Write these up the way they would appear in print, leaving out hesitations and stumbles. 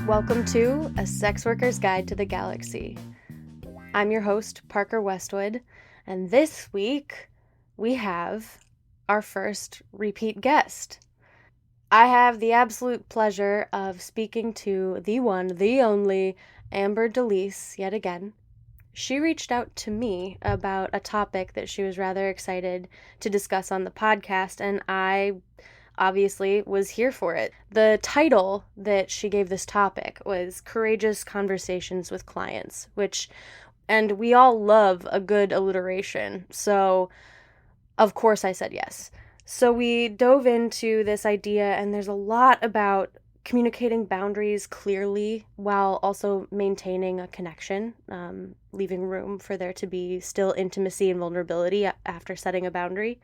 Welcome to A Sex Worker's Guide to the Galaxy. I'm your host, Parker Westwood, and this week we have our first repeat guest. I have the absolute pleasure of speaking to the one, the only, Amber Délice yet again. She reached out to me about a topic that she was rather excited to discuss on the podcast, and I obviously was here for it. The title that she gave this topic was Courageous Conversations with Clients, and we all love a good alliteration, so of course I said yes. So we dove into this idea, and there's a lot about communicating boundaries clearly while also maintaining a connection, leaving room for there to be still intimacy and vulnerability after setting a boundary.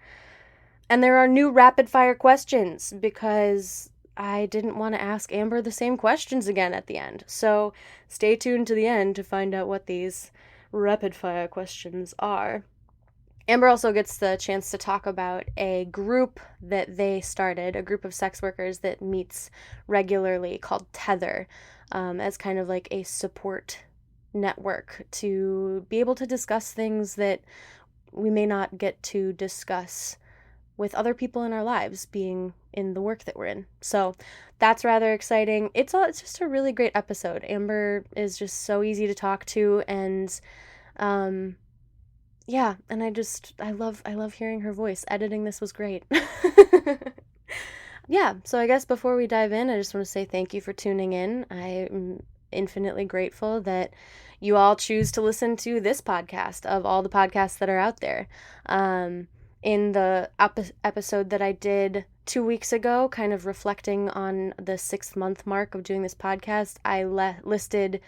And there are new rapid fire questions because I didn't want to ask Amber the same questions again at the end. So stay tuned to the end to find out what these rapid fire questions are. Amber also gets the chance to talk about a group that they started, a group of sex workers that meets regularly called Tether, as kind of like a support network to be able to discuss things that we may not get to discuss with other people in our lives, being in the work that we're in. So that's rather exciting. It's just a really great episode. Amber is just so easy to talk to, and yeah, and I love hearing her voice. Editing this was great. Yeah, so I guess before we dive in, I just want to say thank you for tuning in. I'm infinitely grateful that you all choose to listen to this podcast of all the podcasts that are out there. In the episode that I did 2 weeks ago, kind of reflecting on the 6th month mark of doing this podcast, I listed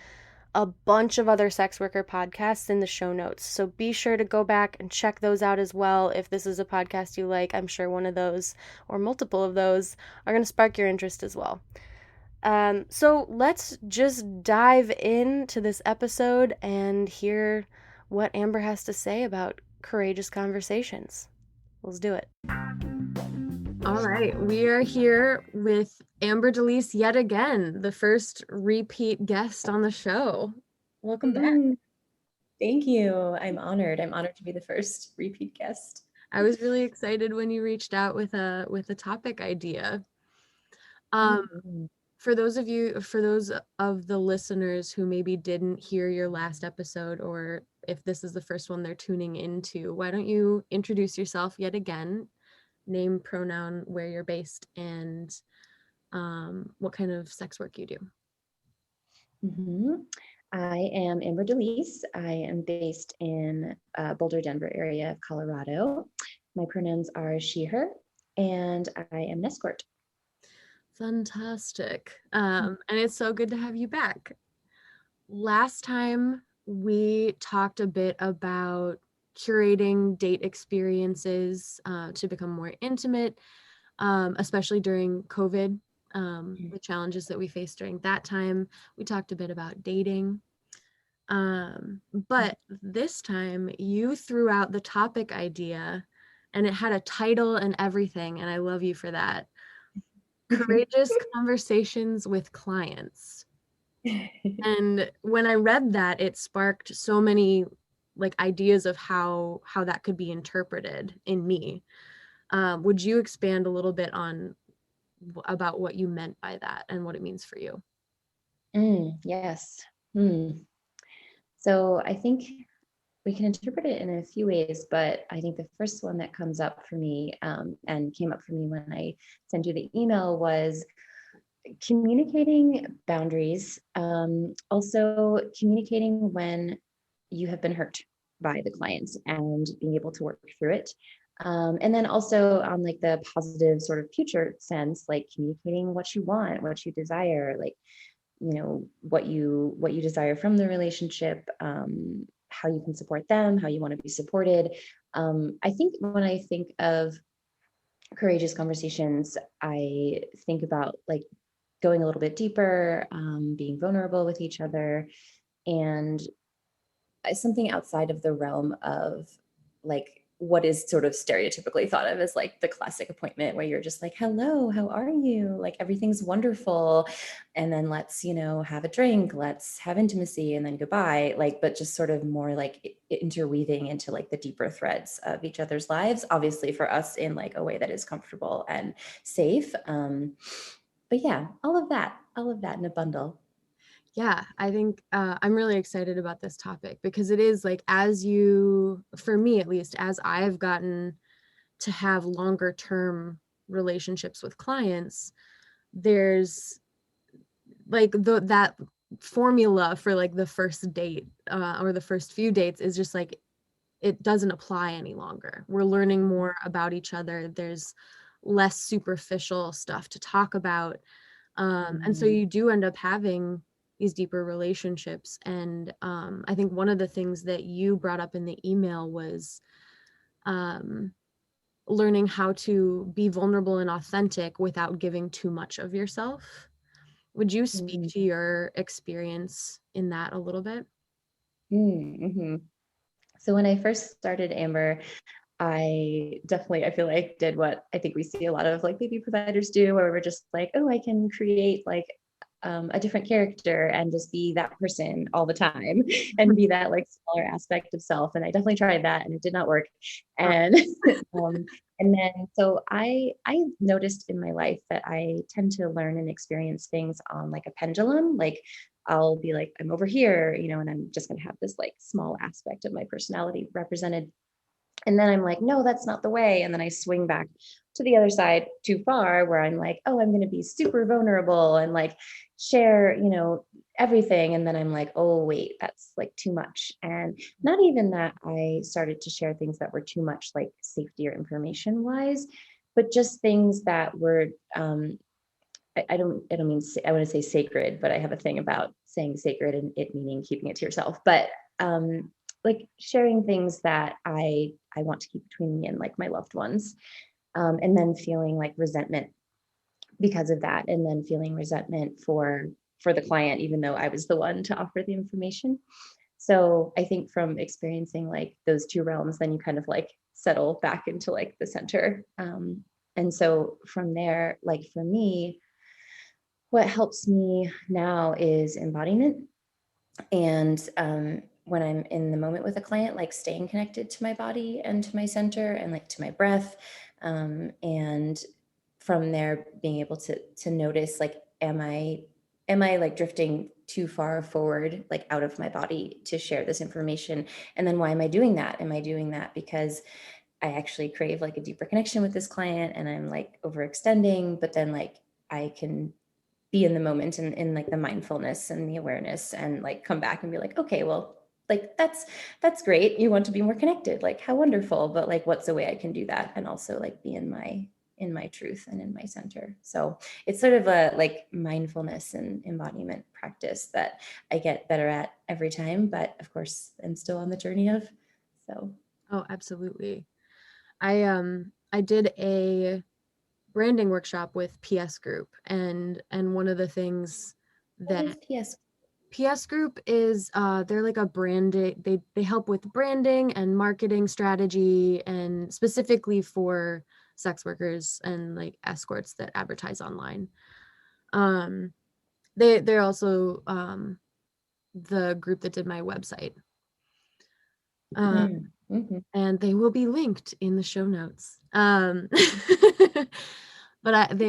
a bunch of other sex worker podcasts in the show notes. So be sure to go back and check those out as well. If this is a podcast you like, I'm sure one of those or multiple of those are going to spark your interest as well. So let's just dive into this episode and hear what Amber has to say about courageous conversations. Let's do it. All right, we are here with Amber Délice yet again, the first repeat guest on the show. Welcome back. Thank you. I'm honored. I'm honored to be the first repeat guest. I was really excited when you reached out with a topic idea. For those of the listeners who maybe didn't hear your last episode, or if this is the first one they're tuning into, why don't you introduce yourself yet again? Name, pronoun, where you're based, and what kind of sex work you do. I am Amber Délice. I am based in Boulder, Denver area of Colorado. My pronouns are she, her, and I am an escort. Fantastic. And it's so good to have you back. Last time we talked a bit about curating date experiences to become more intimate, especially during COVID, the challenges that we faced during that time. We talked a bit about dating. But this time you threw out the topic idea and it had a title and everything, and I love you for that. Courageous Conversations with Clients. And when I read that, it sparked so many ideas of how that could be interpreted in me. Would you expand a little bit about what you meant by that and what it means for you? Yes. So I think we can interpret it in a few ways, but I think the first one that comes up for me and came up for me when I sent you the email was communicating boundaries. Also communicating when you have been hurt by the client and being able to work through it. And then also on the positive sort of future sense, communicating what you want, what you desire, what you desire from the relationship, how you can support them, how you want to be supported. I think when I think of courageous conversations, I think about going a little bit deeper, being vulnerable with each other, and something outside of the realm of what is sort of stereotypically thought of as like the classic appointment where you're just like, hello, how are you? Like everything's wonderful. And then let's, have a drink, let's have intimacy and then goodbye. Like, but just sort of more like interweaving into like the deeper threads of each other's lives, obviously for us in like a way that is comfortable and safe. But yeah, all of that in a bundle. Yeah, I think I'm really excited about this topic because it is like, for me at least, as I've gotten to have longer term relationships with clients, there's like that formula for like the first date or the first few dates is just like, it doesn't apply any longer. We're learning more about each other. There's less superficial stuff to talk about. And so you do end up having these deeper relationships. And I think one of the things that you brought up in the email was learning how to be vulnerable and authentic without giving too much of yourself. Would you speak to your experience in that a little bit? Mm-hmm. So when I first started Amber, I feel like did what I think we see a lot of like baby providers do, where we're just like, oh, I can create like a different character and just be that person all the time and be that like smaller aspect of self. And I definitely tried that and it did not work. And and then so I noticed in my life that I tend to learn and experience things on like a pendulum. Like I'll be like, I'm over here, and I'm just gonna have this like small aspect of my personality represented, and then I'm like, no, that's not the way. And then I swing back to the other side too far where I'm like, oh, I'm going to be super vulnerable and like share, everything. And then I'm like, oh, wait, that's like too much. And not even that I started to share things that were too much like safety or information wise, but just things that were, I don't mean, I want to say sacred, but I have a thing about saying sacred and it meaning keeping it to yourself. But like sharing things that I want to keep between me and like my loved ones, and then feeling like resentment because of that, and then feeling resentment for the client, even though I was the one to offer the information. So I think from experiencing like those two realms, then you kind of like settle back into like the center. And so from there, like for me, what helps me now is embodiment. And when I'm in the moment with a client, like staying connected to my body and to my center and like to my breath. And from there, being able to notice like, am I like drifting too far forward, like out of my body to share this information? And then why am I doing that? Am I doing that because I actually crave like a deeper connection with this client and I'm like overextending, but then like I can be in the moment and in like the mindfulness and the awareness and like come back and be like, okay, well, like that's great. You want to be more connected, like how wonderful, but like what's the way I can do that and also like be in my truth and in my center. So it's sort of a like mindfulness and embodiment practice that I get better at every time, but of course I'm still on the journey of. So Oh, absolutely. I did a branding workshop with PS Group, and one of the things what is that PS? PS Group is they're like a branding, they help with branding and marketing strategy, and specifically for sex workers and like escorts that advertise online. um they're also the group that did my website. Mm-hmm. And they will be linked in the show notes. But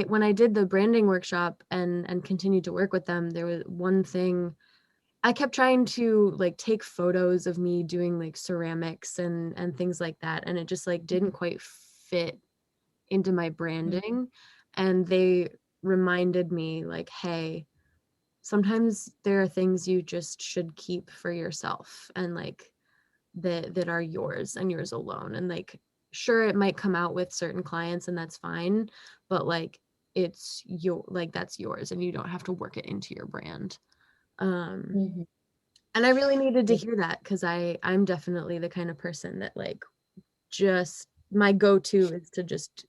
when I did the branding workshop and continued to work with them, there was one thing I kept trying to like take photos of me doing like ceramics and things like that, and it just like didn't quite fit into my branding. And they reminded me like, hey, sometimes there are things you just should keep for yourself and like that are yours and yours alone. And like, sure, it might come out with certain clients and that's fine, but like it's your, like that's yours and you don't have to work it into your brand. um Mm-hmm. and I really needed to Yeah. hear that because I'm definitely the kind of person that like, just my go-to is to just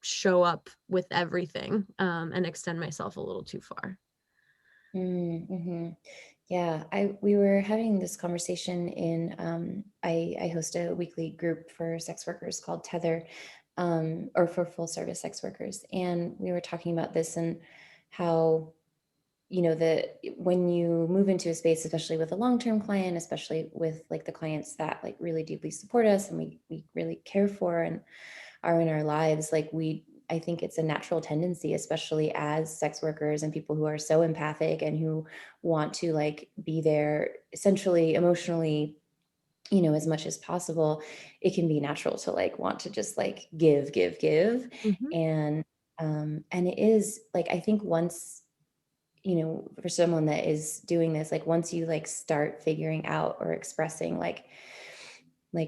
show up with everything and extend myself a little too far. Mm-hmm. Yeah, we were having this conversation in I host a weekly group for sex workers called Tether, or for full service sex workers, and we were talking about this and how, the when you move into a space, especially with a long-term client, especially with like the clients that like really deeply support us and we really care for and are in our lives, like I think it's a natural tendency, especially as sex workers and people who are so empathic and who want to like be there essentially emotionally, as much as possible. It can be natural to like want to just like give. Mhm. And it is like, I think once, for someone that is doing this, like once you like start figuring out or expressing like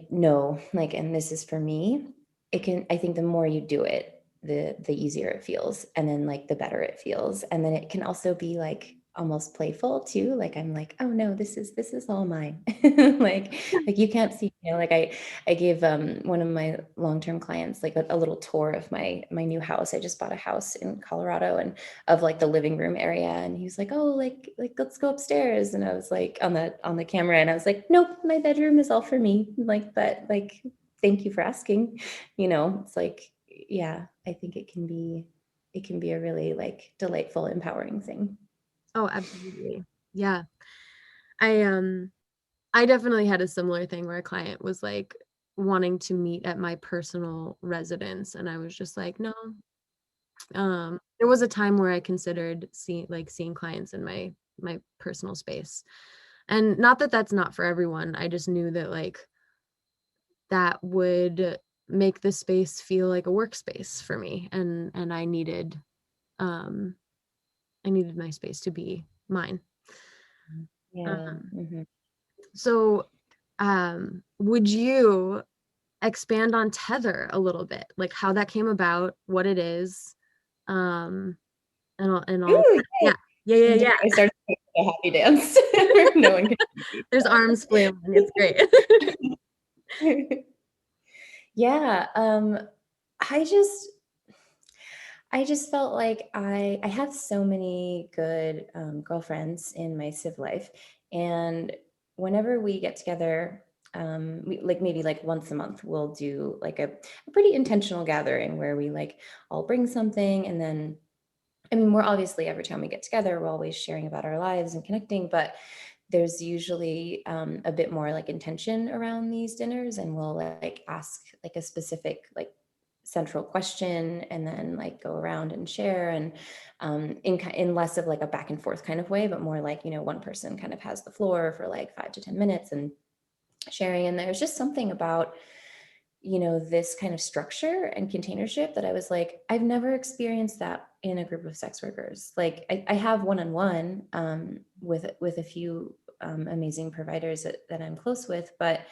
no, like, and this is for me, I think the more you do it, the easier it feels, and then like the better it feels, and then it can also be like almost playful too, like I'm like, oh no, this is all mine. like you can't see, like I gave one of my long-term clients like a little tour of my new house. I just bought a house in Colorado, and of like the living room area, and he was like, oh, like let's go upstairs, and I was like on the camera, and I was like, nope, my bedroom is all for me, like, but like, thank you for asking. It's like, yeah, I think it can be a really like delightful, empowering thing. Oh, absolutely. Yeah. I I definitely had a similar thing where a client was like wanting to meet at my personal residence, and I was just like, no. There was a time where I considered seeing clients in my personal space. And not that that's not for everyone. I just knew that like that would make the space feel like a workspace for me, and um I needed my space to be mine. Yeah. Um Mhm. so would you expand on Tether a little bit, like how that came about, what it is, um, and all Ooh, that. Yeah. Yeah, yeah, I'm doing, yeah. I started doing a happy dance where no one can see. There's arms flailing, it's great. Yeah, I just I just felt like I have so many good girlfriends in my civ life, and whenever we get together, we like maybe like once a month we'll do like a pretty intentional gathering where we like all bring something, and then I mean, we're obviously, every time we get together, we're always sharing about our lives and connecting, but there's usually a bit more like intention around these dinners, and we'll like ask like a specific like central question, and then like go around and share, and in less of like a back and forth kind of way, but more like, one person kind of has the floor for like 5 to 10 minutes and sharing. And there's just something about, this kind of structure and containership that I was like, I've never experienced that in a group of sex workers. Like I have one-on-one with a few amazing providers that I'm close with, but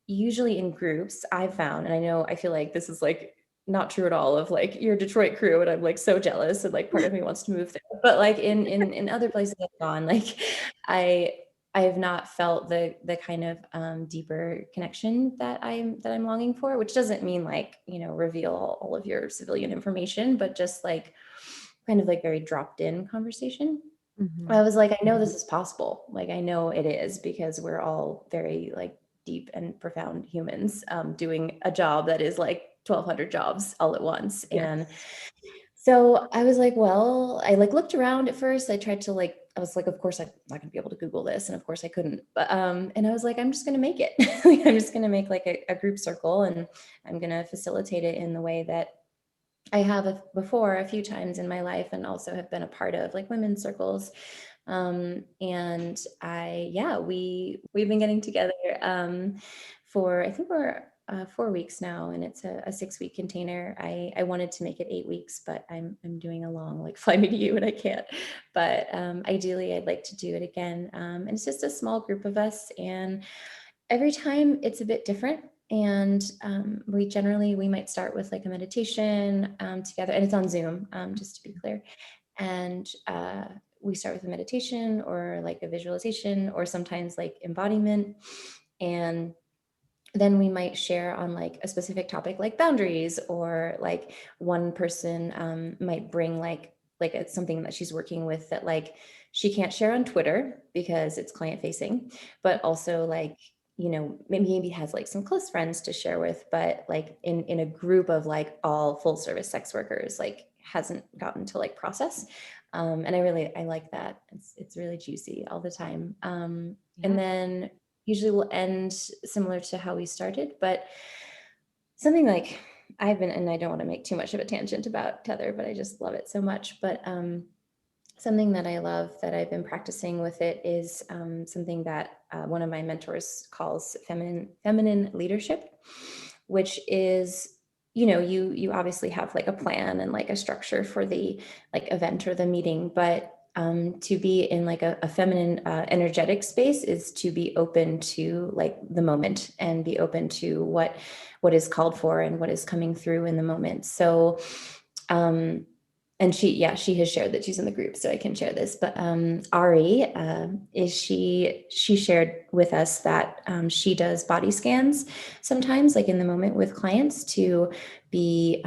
usually in groups I've found, and I feel like this is like not true at all of like your Detroit crew, and I'm like so jealous, and like part of me wants to move there. But like in other places I've gone, like I I have not felt the kind of deeper connection that I'm longing for, which doesn't mean like, reveal all of your civilian information, but just like kind of like very dropped in conversation. I Mhm. was like, I know this is possible. Like, I know it is, because we're all very like deep and profound humans doing a job that is like 1,200 jobs all at once. And Yes. so I was like, well, I like looked around at first. I tried to like, I was like, of course I'm not gonna be able to Google this. And of course I couldn't. But and I was like, I'm just gonna make it. Like, I'm just gonna make like a group circle, and I'm gonna facilitate it in the way that I have before a few times in my life, and also have been a part of like women's circles. And yeah, we've been getting together for, I think we're 4 weeks now, and it's a 6 week container. I wanted to make it 8 weeks, but I'm doing a long like fly me to you, and I can't. But ideally, I'd like to do it again. And it's just a small group of us, and every time it's a bit different. And we might start with like a meditation together, and it's on Zoom, just to be clear. And we start with a meditation or like a visualization, or sometimes like embodiment. And then we might share on like a specific topic like boundaries, or like one person might bring like something that she's working with that like she can't share on Twitter because it's client facing, but also like, maybe has like some close friends to share with, but like in a group of like all full service sex workers, like hasn't gotten to like process. And I like that. It's really juicy all the time. And Yeah. then usually we'll end similar to how we started, but something like and I don't want to make too much of a tangent about tether, but I just love it so much. But something that I love that I've been practicing with it is something that one of my mentors calls feminine leadership, which is, you obviously have like a plan and like a structure for the like event or the meeting, but to be in like a feminine energetic space is to be open to like the moment and be open to what is called for and what is coming through in the moment. So and she has shared that she's in the group, so I can share this. But Ari she shared with us that she does body scans sometimes, like in the moment with clients, to be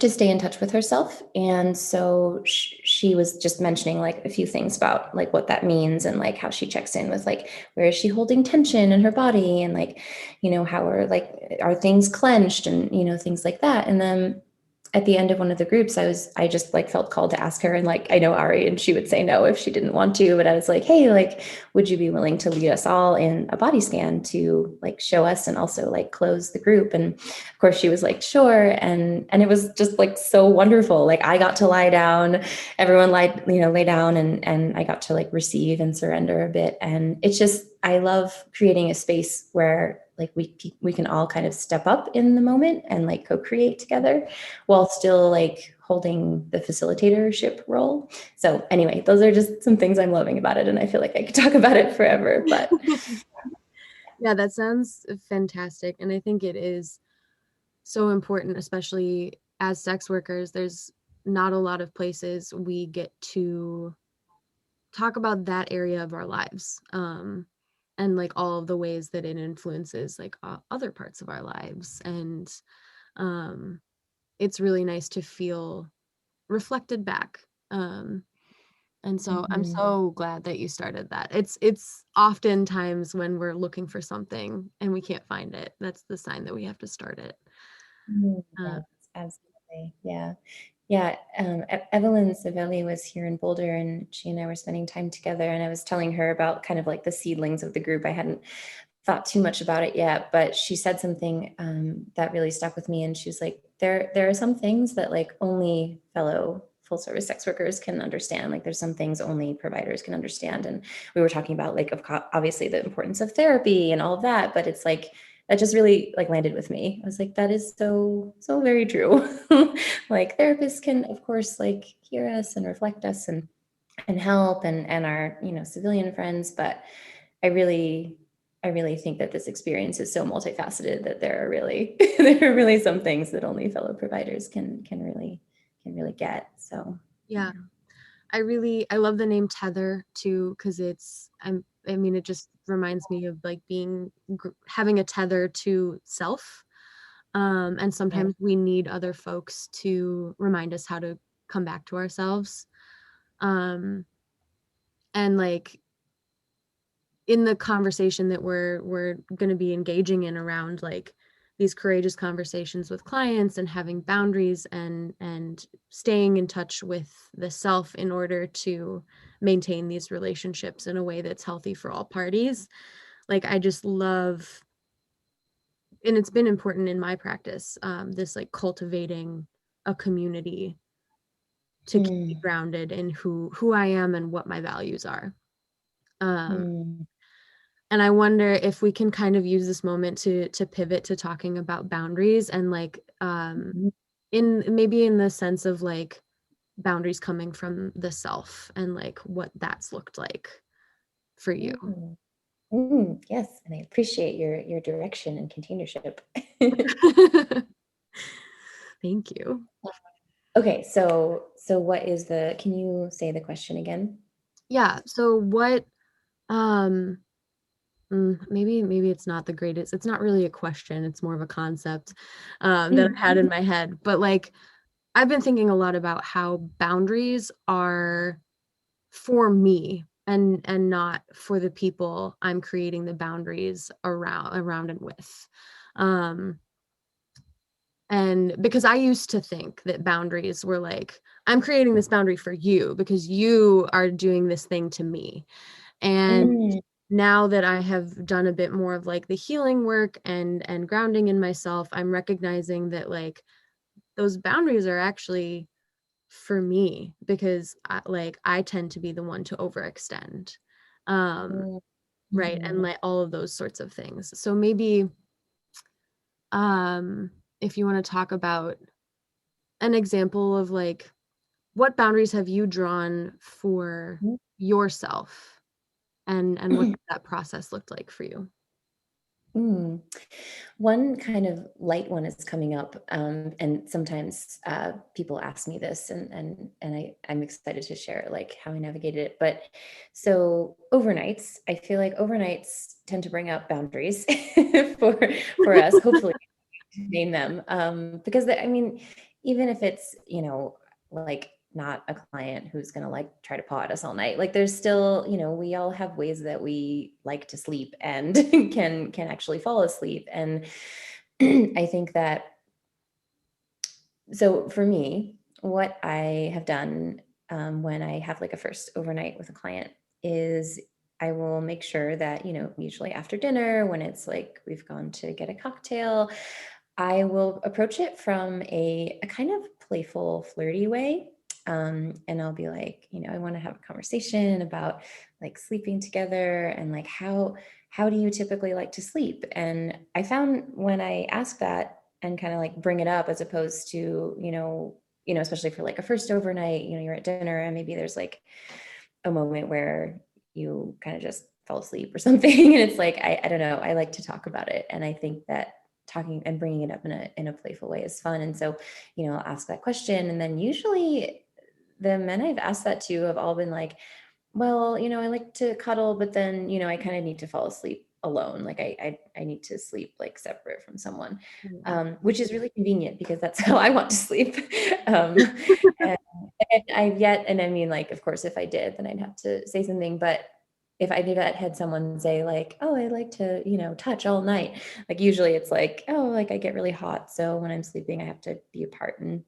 to stay in touch with herself. And so she was just mentioning like a few things about like what that means and like how she checks in with like where is she holding tension in her body and like how are things clenched and things like that. And then at the end of one of the groups, I just like felt called to ask her, and like I know Ari and she would say no if she didn't want to, but I was like, hey, like would you be willing to lead us all in a body scan to like show us and also like close the group? And of course she was like sure, and it was just like so wonderful. Like I got to lie down, everyone lay down, and I got to like receive and surrender a bit. And it's just, I love creating a space where like we can all kind of step up in the moment and like co-create together while still like holding the facilitatorship role. So anyway, those are just some things I'm loving about it, and I feel like I could talk about it forever, but Yeah, that sounds fantastic. And I think it is so important, especially as sex workers. There's not a lot of places we get to talk about that area of our lives, and like all of the ways that it influences like other parts of our lives. And um, it's really nice to feel reflected back. And so I'm Mhm. so glad that you started that. It's oftentimes when we're looking for something and we can't find it, that's the sign that we have to start it. Uh, Yes, absolutely. Yeah. Yeah. Evelyn Savelli was here in Boulder, and she and I were spending time together, and I was telling her about kind of like the seedlings of the group. I hadn't thought too much about it yet, but she said something that really stuck with me. And she was like, there are some things that like only fellow full service sex workers can understand. Like there's some things only providers can understand. And we were talking about like, obviously the importance of therapy and all of that, but it's like, that just really like landed with me. I was like, that is so, so very true. Like therapists can, of course, like hear us and reflect us and help and our, civilian friends. But I really, I really think that this experience is so multifaceted that there are really there are really some things that only fellow providers can really get. So yeah, I love the name Tether too, because I mean, it just reminds me of like having a tether to self. And yeah. sometimes we need other folks to remind us how to come back to ourselves. Um, and like in the conversation that we're going to be engaging in around like these courageous conversations with clients and having boundaries and staying in touch with the self in order to maintain these relationships in a way that's healthy for all parties. Like I just love, and it's been important in my practice, this like cultivating a community to keep me Mm, grounded in who I am and what my values are. Um, mm, and I wonder if we can kind of use this moment to pivot to talking about boundaries and like mhm. in maybe in the sense of like boundaries coming from the self and like what that's looked like for you. Mm, yes, and I appreciate your direction and containership. Thank you. Okay, so what is can you say the question again? Yeah, so what um maybe it's not the greatest. It's not really a question. It's more of a concept that I had in my head. But like, I've been thinking a lot about how boundaries are for me and not for the people I'm creating the boundaries around and with. And because I used to think that boundaries were like, I'm creating this boundary for you because you are doing this thing to me. And Mm, now that I have done a bit more of like the healing work and grounding in myself, I'm recognizing that like those boundaries are actually for me because I tend to be the one to overextend. mm, Right. And mhm, like all of those sorts of things. So maybe um if you want to talk about an example of like what boundaries have you drawn for yourself and what that process looked like for you? mm. One kind of light one is coming up, and sometimes people ask me this, I'm excited to share like how I navigated it. But so overnights, I feel like overnights tend to bring up boundaries for for us. Hopefully, name them, because I mean, even if it's like not a client who's going to like try to paw at us all night, like there's still, we all have ways that we like to sleep and can actually fall asleep. And I think that, so for me, what I have done, when I have like a first overnight with a client is I will make sure that, usually after dinner, when it's like we've gone to get a cocktail, I will approach it from a kind of playful, flirty way. And I'll be like, I want to have a conversation about like sleeping together and like how do you typically like to sleep? And I found when I ask that and kind of like bring it up as opposed to, especially for like a first overnight, you're at dinner and maybe there's like a moment where you kind of just fall asleep or something. And it's like, I don't know, I like to talk about it. And I think that talking and bringing it up in a playful way is fun. And so, I'll ask that question. And then usually the men I've asked that to have all been like, well, I like to cuddle, but then, I kind of need to fall asleep alone. Like I need to sleep like separate from someone, Yeah. which is really convenient because that's how I want to sleep. Um, and, and I've yet, and I mean, like, of course, if I did, then I'd have to say something. But if I did that, had someone say like, oh, I like to, touch all night. Like usually it's like, oh, like I get really hot. So when I'm sleeping, I have to be apart. And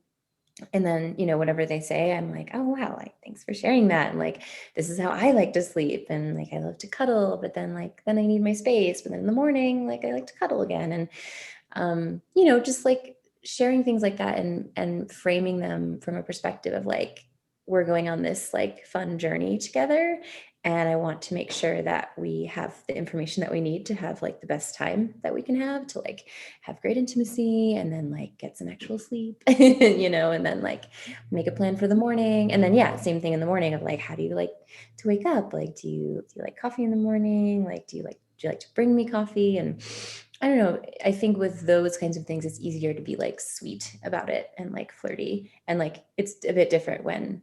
then, whatever they say, I'm like, oh, wow, like, thanks for sharing that. And like, this is how I like to sleep. And like, I love to cuddle, but then like, then I need my space. But then in the morning, like, I like to cuddle again. And, just like sharing things like that and framing them from a perspective of like, we're going on this like fun journey together. And I want to make sure that we have the information that we need to have like the best time that we can have to like have great intimacy and then like get some actual sleep, and then like make a plan for the morning. And then, yeah, same thing in the morning of like, how do you like to wake up? Like, do you like coffee in the morning? Like, do you like to bring me coffee? And I don't know. I think with those kinds of things, it's easier to be like sweet about it and like flirty. And like it's a bit different when,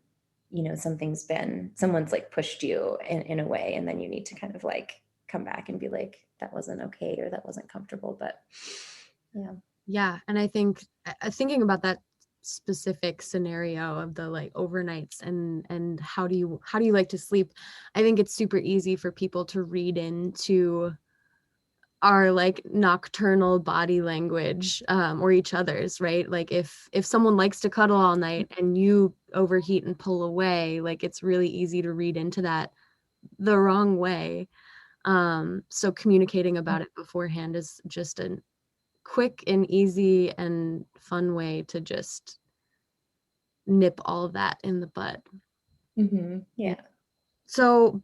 someone's like pushed you in a way, and then you need to kind of like come back and be like, that wasn't okay or that wasn't comfortable. But yeah. Yeah, and I think thinking about that specific scenario of the like overnights and how do you like to sleep, I think it's super easy for people to read into our like nocturnal body language, or each other's, right? Like if someone likes to cuddle all night and you overheat and pull away, like it's really easy to read into that the wrong way. So communicating about it beforehand is just a quick and easy and fun way to just nip all of that in the bud. Yeah. Yeah. So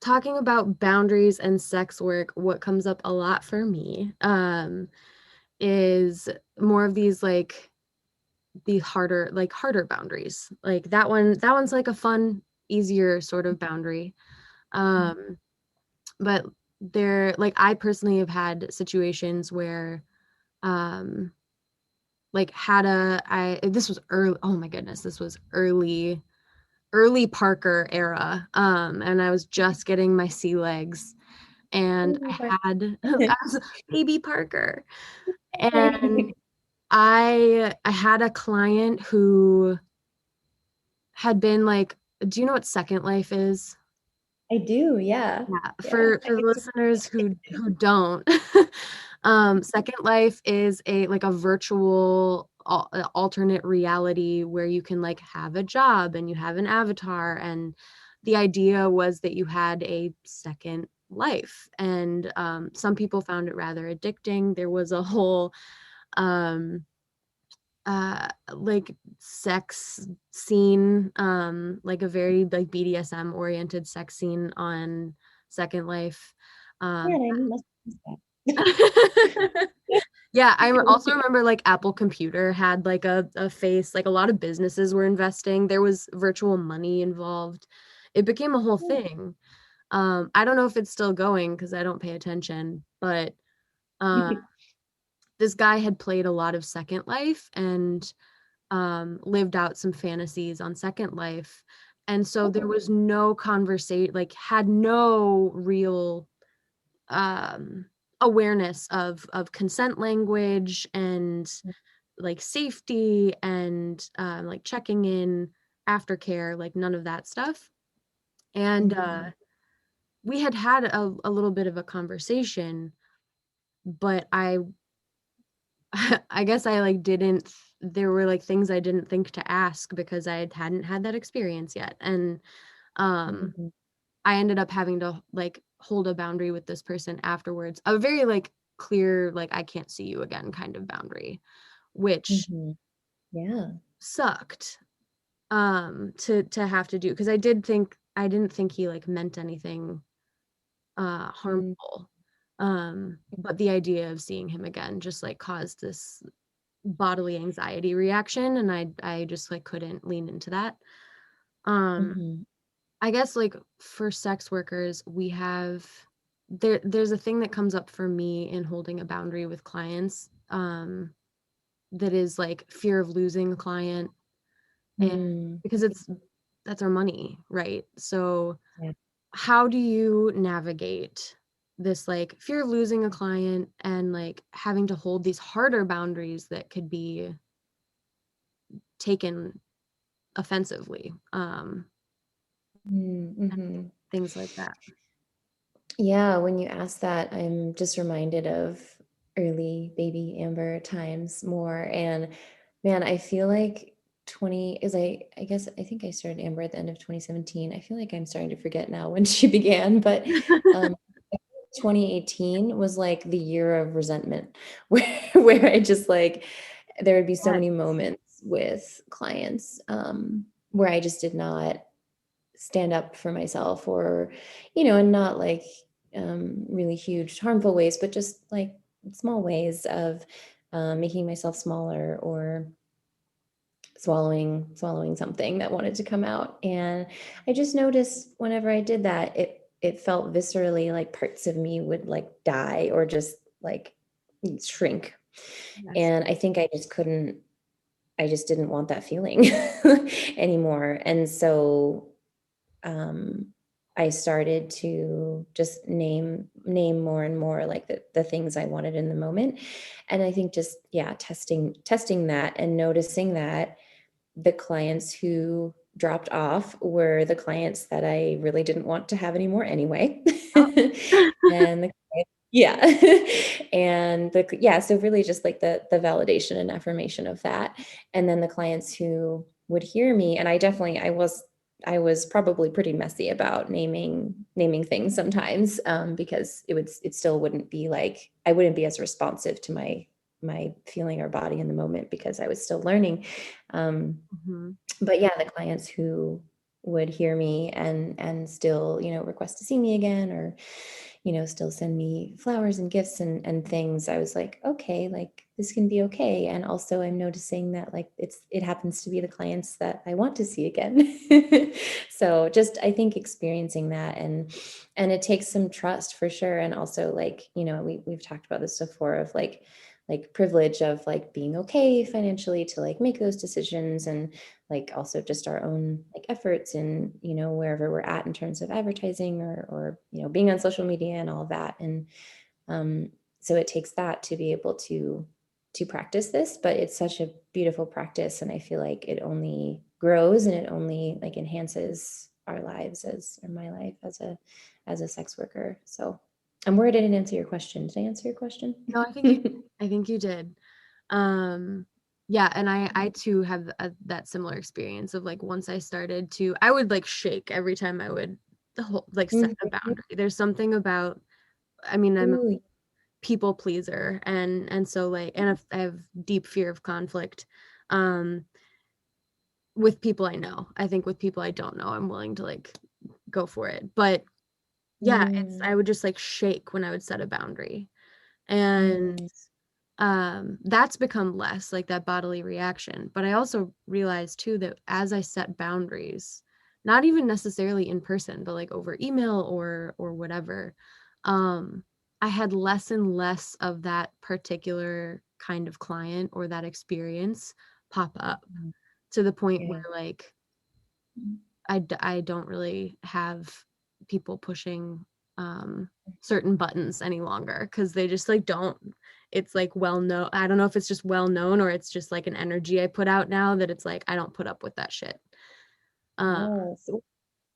talking about boundaries and sex work, what comes up a lot for me is more of these like the harder boundaries. Like that one's like a fun, easier sort of boundary. But there like I personally have had situations where um like had a I this was early, oh my goodness, this was early Parker era. And I was just getting my sea legs and Ooh, I had I was baby Parker. And right. I had a client who had been like do you know what Second Life is? I do, yeah. Yeah, Yeah. for the listeners who don't, Second Life is a like a virtual alternate reality where you can like have a job and you have an avatar, and the idea was that you had a second life, and some people found it rather addicting. There was a whole um like sex scene, like a very like BDSM oriented sex scene on Second Life. Yeah, um and I must miss that. yeah, I also remember like Apple Computer had like a face, like a lot of businesses were investing, there was virtual money involved, it became a whole thing. I don't know if it's still going because I don't pay attention, but uh this guy had played a lot of Second Life and lived out some fantasies on Second Life. And so there Oh. was no conversation, like had no real um, awareness of consent language and like safety and like checking in, aftercare, like none of that stuff. And Mhm. we had had a little bit of a conversation, but I guess I like didn't, there were like things I didn't think to ask because I hadn't had that experience yet. And um Mhm. I ended up having to like hold a boundary with this person afterwards. A very like clear, like I can't see you again kind of boundary, which Mhm. Yeah. sucked to have to do because I didn't think he like meant anything Mm. harmful. But the idea of seeing him again just like caused this bodily anxiety reaction, and I just like couldn't lean into that. um Mhm. I guess like for sex workers we have, there's a thing that comes up for me in holding a boundary with clients, that is like fear of losing a client, and Mm. because it's that's our money, right? So Yeah. how do you navigate this like fear of losing a client and like having to hold these harder boundaries that could be taken offensively, Mm-hmm. things like that. Yeah, when you ask that, I'm just reminded of early baby Amber times more. And man, I feel like 20 is I guess I think I started Amber at the end of 2017. I feel like I'm starting to forget now when she began, but um 2018 was like the year of resentment where I just like there would be so Yes. many moments with clients where I just did not stand up for myself or and not like really huge harmful ways but just like small ways of making myself smaller or swallowing something that wanted to come out. And I just noticed whenever I did that it felt viscerally like parts of me would like die or just like shrink. Yes. And I think I just didn't want that feeling anymore. And so um, I started to just name more and more like the things I wanted in the moment. And I think just yeah, testing that and noticing that the clients who dropped off were the clients that I really didn't want to have anymore anyway. And yeah. And yeah, so really just like the validation and affirmation of that. And then the clients who would hear me, and I was probably pretty messy about naming things sometimes, because it still wouldn't be like I wouldn't be as responsive to my feeling or body in the moment because I was still learning. Um, Mhm. but yeah, the clients who would hear me and still, request to see me again or, still send me flowers and gifts and things, I was like, okay, like this can be okay. And also I'm noticing that like it happens to be the clients that I want to see again. So just I think experiencing that and it takes some trust for sure. And also like, we've talked about this before of like privilege of like being okay financially to like make those decisions and like also just our own like efforts and wherever we're at in terms of advertising or being on social media and all of that. And um so it takes that to be able to to practice this, but it's such a beautiful practice, and I feel like it only grows and it only like enhances our lives or my life as a sex worker. So I'm worried I didn't answer your question. Did I answer your question? No, I think you did. Yeah, and I too have that similar experience of like once I started to, I would like shake every time I would the whole like set a Mhm. boundary. There's something about, I mean, I'm a Ooh, people pleaser, and so like, and I have deep fear of conflict um with people I know. I think with people I don't know, I'm willing to like go for it. But yeah, it's, mm, I would just like shake when I would set a boundary. And mm, that's become less like that bodily reaction. But I also realized too that as I set boundaries, not even necessarily in person, but like over email or whatever, um, I had less and less of that particular kind of client or that experience pop up, mm, to the point where yeah. like I don't really have people pushing certain buttons any longer because they just like don't, it's like well known. I don't know if it's just well known or it's just like an energy I put out now that it's like I don't put up with that shit. um Yes. Well,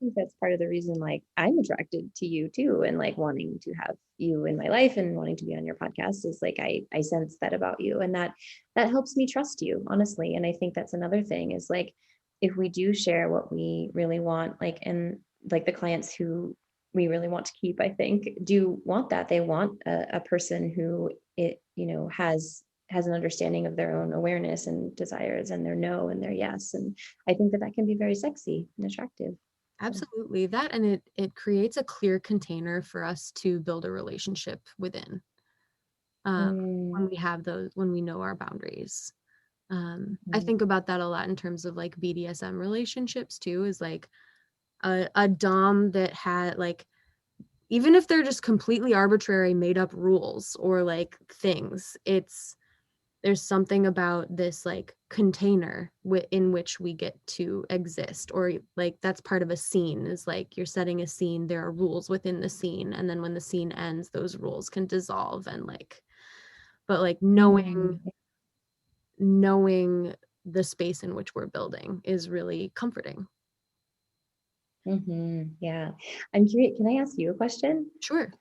I think that's part of the reason like I'm attracted to you too, and like wanting to have you in my life and wanting to be on your podcast is like I sense that about you, and that helps me trust you, honestly. And I think that's another thing is like if we do share what we really want, like, and like the clients who we really want to keep, I think do want that. They want a person who it, has an understanding of their own awareness and desires and their no and their yes. And I think that can be very sexy and attractive. So, Absolutely, that, and it creates a clear container for us to build a relationship within, um mm, when we have those, when we know our boundaries. I mhm. think about that a lot in terms of like BDSM relationships too, is like a dom that had like, even if they're just completely arbitrary made up rules or like things, it's, there's something about this like container in which we get to exist, or like that's part of a scene, is like you're setting a scene, there are rules within the scene, and then when the scene ends those rules can dissolve, and like, but like Mm, knowing the space in which we're building is really comforting. yeah. I'm curious. Can I ask you a question? Sure.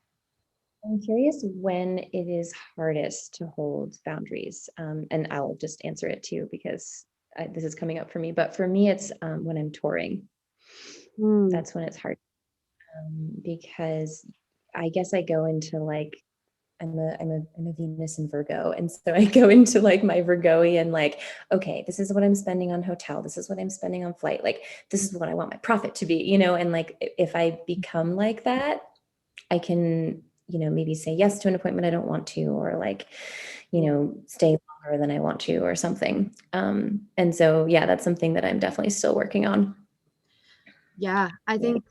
I'm curious when it is hardest to hold boundaries. And I'll just answer it too because this is coming up for me. But for me, it's when I'm touring. Mm. That's when it's hard because I guess I go into like I'm a Venus in Virgo. And so I go into like my Virgoian, like, okay, this is what I'm spending on hotel. This is what I'm spending on flight. Like, this is what I want my profit to be, and like if I become like that, I can, maybe say yes to an appointment I don't want to, or like, Yeah. stay longer than I want to or something. And so yeah, that's something that I'm definitely still working on. Yeah, I Yeah. think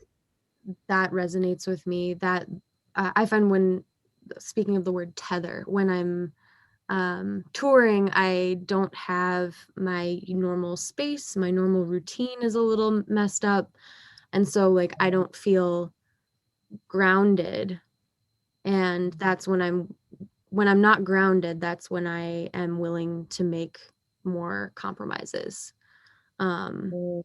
that resonates with me. That I find when, speaking of the word tether, when I'm touring, I don't have my normal space. My normal routine is a little messed up. And so, like, I don't feel grounded. And that's when I'm not grounded, that's when I am willing to make more compromises. Um, Mm, so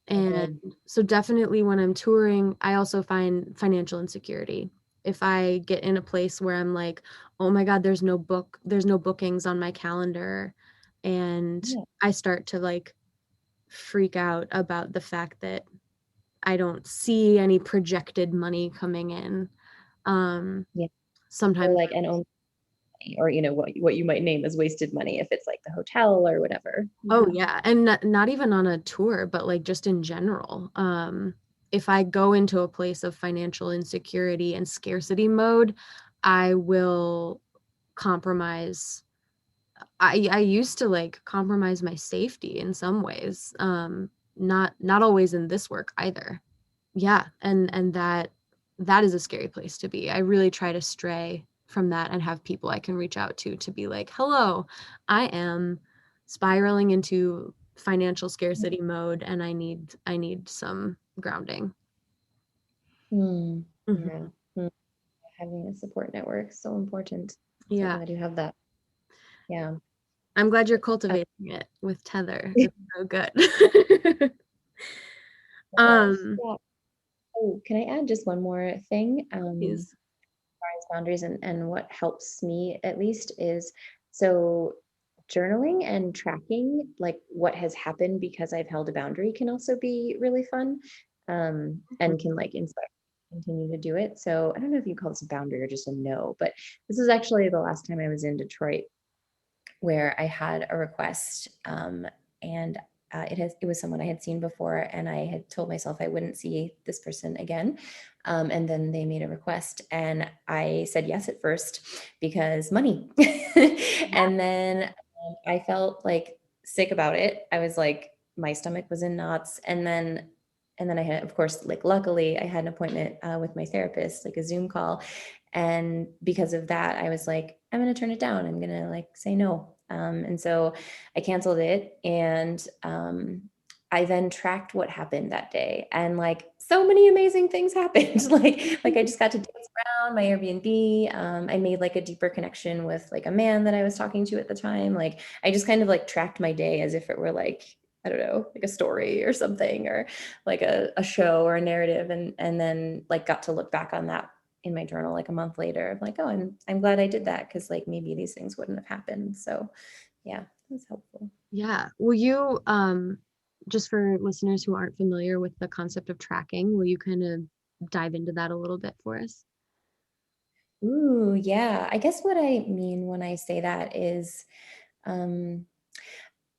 And good. so definitely when I'm touring, I also find financial insecurity. If I get in a place where I'm like, oh my God, there's no bookings on my calendar. And Yeah. I start to like freak out about the fact that I don't see any projected money coming in. Um, Yeah. Or Sometimes, like, and only, or what you might name as wasted money if it's like the hotel or whatever. oh Yeah. yeah, and not even on a tour, but like just in general. If I go into a place of financial insecurity and scarcity mode, I will compromise. I used to like compromise my safety in some ways. Not always in this work either. Yeah, and that is a scary place to be. I really try to stray from that and have people I can reach out to be like, "Hello, I am spiraling into financial scarcity mode and I need some grounding." Mhm. Yeah. Mm. Having a support network is so important. So Yeah. glad you have that. Yeah. I'm glad you're Uh, cultivating it with Tether. It's so good. Um, yeah. Oh, can I add just one more thing? is Far as boundaries and what helps me at least is so journaling and tracking like what has happened because I've held a boundary can also be really fun, and can like inspire continue to do it. So I don't know if you call this a boundary or just a no, but this is actually the last time I was in Detroit where I had a request, and it was someone I had seen before, and I had told myself I wouldn't see this person again. And then they made a request, and I said yes at first because money. And then I felt like sick about it. I was like, my stomach was in knots, and then I had, of course, like luckily I had an appointment with my therapist, like a Zoom call, and because of that I was like, I'm going to turn it down, I'm going to like say no. And so I canceled it, and I then tracked what happened that day, and like so many amazing things happened. Like I just got to dance around my Airbnb. I made like a deeper connection with like a man that I was talking to at the time. Like I just kind of like tracked my day as if it were like, I don't know, like a story or something, or like a show or a narrative, and then like got to look back on that in my journal like a month later of like, oh, I'm glad I did that, because like maybe these things wouldn't have happened. So yeah, it was helpful. Yeah. Will you, just for listeners who aren't familiar with the concept of tracking, will you kind of dive into that a little bit for us? Ooh, yeah. I guess what I mean when I say that is, um,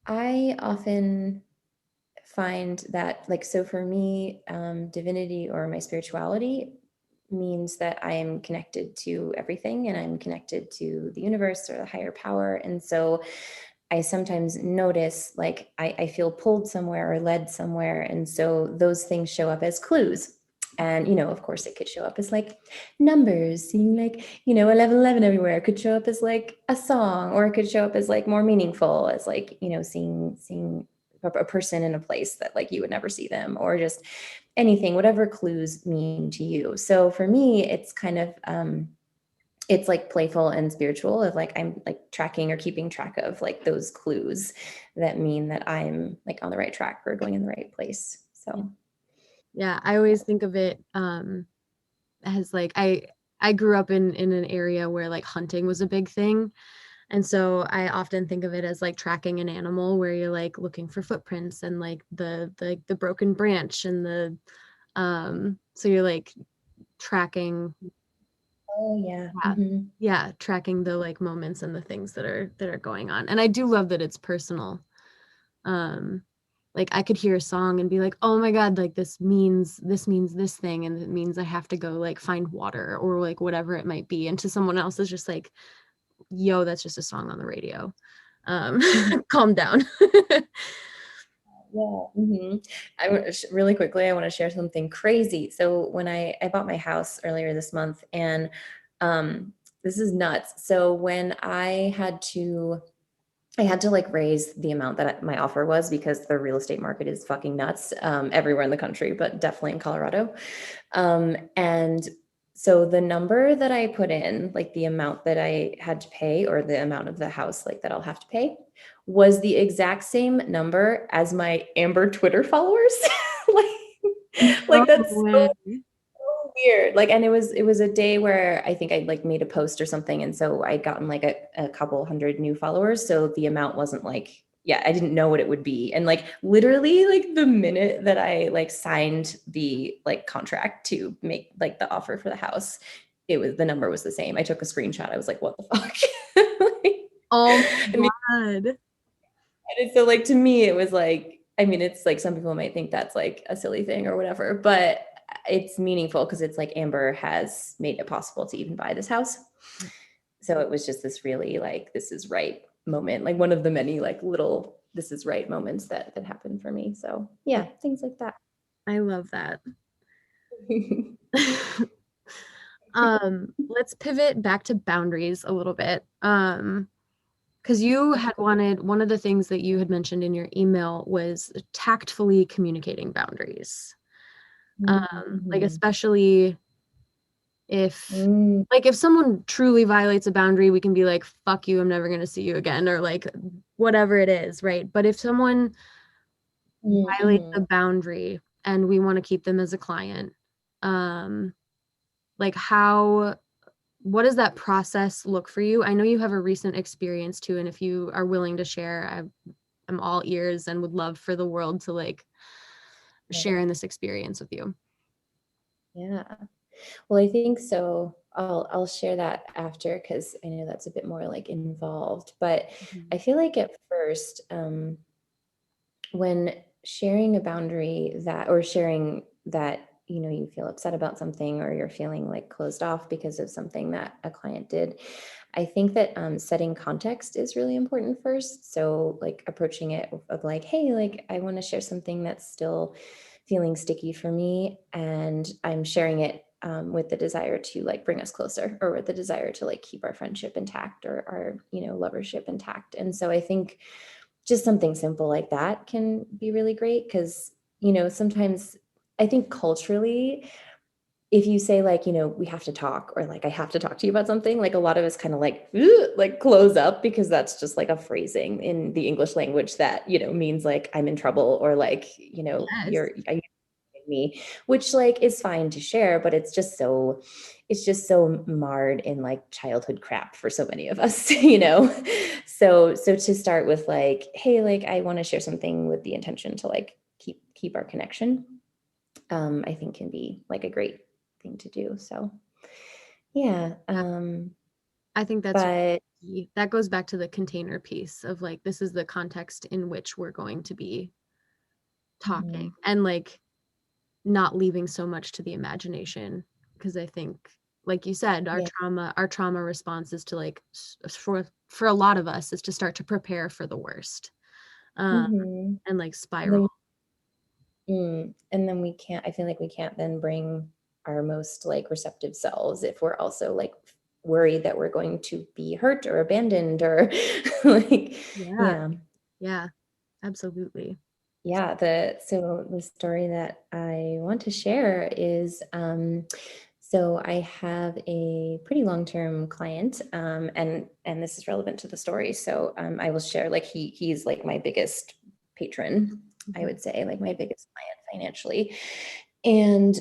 I often find that, like, so for me, divinity or my spirituality means that I am connected to everything, and I'm connected to the universe or the higher power. And so I sometimes notice like I feel pulled somewhere or led somewhere. And so those things show up as clues. And, of course, it could show up as like numbers, seeing like, 1111 everywhere. It could show up as like a song, or it could show up as like more meaningful, as like, seeing a person in a place that like you would never see them, or just anything, whatever clues mean to you. So for me, it's like playful and spiritual, of like I'm like tracking or keeping track of like those clues that mean that I'm like on the right track or going in the right place. Yeah. So Yeah, I always think of it as like I grew up in an area where like hunting was a big thing. And so I often think of it as like tracking an animal, where you're like looking for footprints and like the broken branch and the so you're like tracking, oh yeah. yeah, yeah, tracking the like moments and the things that are going on. And I do love that it's personal. Um like I could hear a song and be like, oh my God, like this means this thing, and it means I have to go like find water or like whatever it might be. And to someone else is just like, yo, that's just a song on the radio. Um, Mhm. calm down. Yeah. Really quickly, I want to share something crazy. So when I bought my house earlier this month, and um, this is nuts. So when I had to like raise the amount that my offer was, because the real estate market is fucking nuts, everywhere in the country, but definitely in Colorado. And so the number that I put in, like the amount that I had to pay, or the amount of the house like that I'll have to pay, was the exact same number as my Amber Twitter followers. like No that's way. so weird. Like, and it was a day where I think I like made a post or something, and so I'd gotten like a couple hundred new followers. So the amount wasn't like, yeah, I didn't know what it would be. And like literally, like the minute that I like signed the like contract to make like the offer for the house, the number was the same. I took a screenshot. I was like, what the fuck? Like, Oh I mean, my God. and so like to me, it was like, I mean, it's like some people might think that's like a silly thing or whatever, but it's meaningful because it's like Amber has made it possible to even buy this house. So it was just this really like, this is right moment, like one of the many like little this is right moments that happened for me. So yeah, things like that. I love that. Let's pivot back to boundaries a little bit. Because you Okay, had cool. wanted, one of the things that you had mentioned in your email was tactfully communicating boundaries. Like Mhm. especially If Mm, like if someone truly violates a boundary, we can be like, fuck you, I'm never going to see you again, or like whatever it is, right? But if someone violates mm-hmm. the boundary and we want to keep them as a client, um, like how what does that process look for you? I know you have a recent experience too, and if you are willing to share, I'm all ears and would love for the world to like share in this experience with you. Yeah. Well, I think so. I'll share that after because I know that's a bit more like involved. But Mhm. I feel like at first, when sharing a boundary that or sharing that you feel upset about something or you're feeling like closed off because of something that a client did, I think that setting context is really important first. So like approaching it of like, hey, like I want to share something that's still feeling sticky for me, and I'm sharing it with the desire to like bring us closer, or with the desire to like keep our friendship intact or our lovership intact. And so I think just something simple like that can be really great because sometimes I think culturally, if you say like we have to talk, or like I have to talk to you about something, like a lot of us kind of like "Ugh," like close up, because that's just like a phrasing in the English language that means like I'm in trouble, or like Yes. are you kidding me, which like is fine to share, but it's just so marred in like childhood crap for so many of us. So to start with like, hey, like I want to share something with the intention to like keep our connection, I think can be like a great thing to do. So yeah. Yeah, I think that's But key. That goes back to the container piece of like this is the context in which we're going to be talking mhm, and like not leaving so much to the imagination, because I think like you said, yeah. our trauma response is to like for a lot of us is to start to prepare for the worst, um Mhm. and like And spiral. then and then we can't, I feel like we can't then bring our most like receptive selves if we're also like worried that we're going to be hurt or abandoned or like Yeah, yeah. yeah, absolutely. Yeah, the story that I want to share is so I have a pretty long-term client, and this is relevant to the story. So I will share, like he's like my biggest patron, I Mhm. would say, like my biggest client financially. And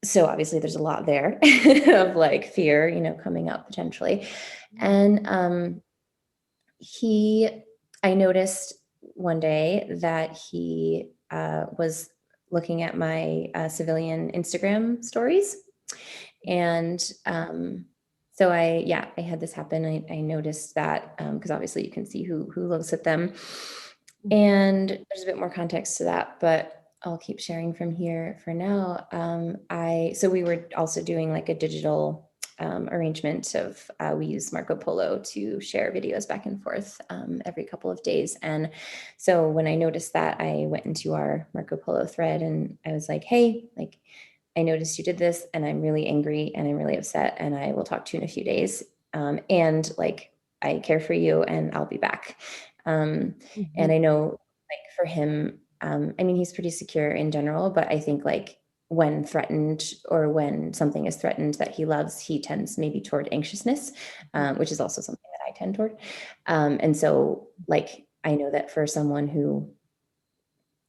so obviously there's a lot there of like fear, coming up potentially. Yeah. And he I noticed one day that he was looking at my civilian Instagram stories. And so I had this happen. I noticed that because obviously you can see who looks at them. And there's a bit more context to that, but I'll keep sharing from here for now. So we were also doing like a digital arrangement of we use Marco Polo to share videos back and forth every couple of days. And so when I noticed that, I went into our Marco Polo thread and I was like, hey, like I noticed you did this and I'm really angry and I'm really upset and I will talk to you in a few days. And like, I care for you and I'll be back. Mhm. And I know like for him, I mean, he's pretty secure in general, but I think like when threatened or when something is threatened that he loves, he tends maybe toward anxiousness, which is also something that I tend toward. And so like, I know that for someone who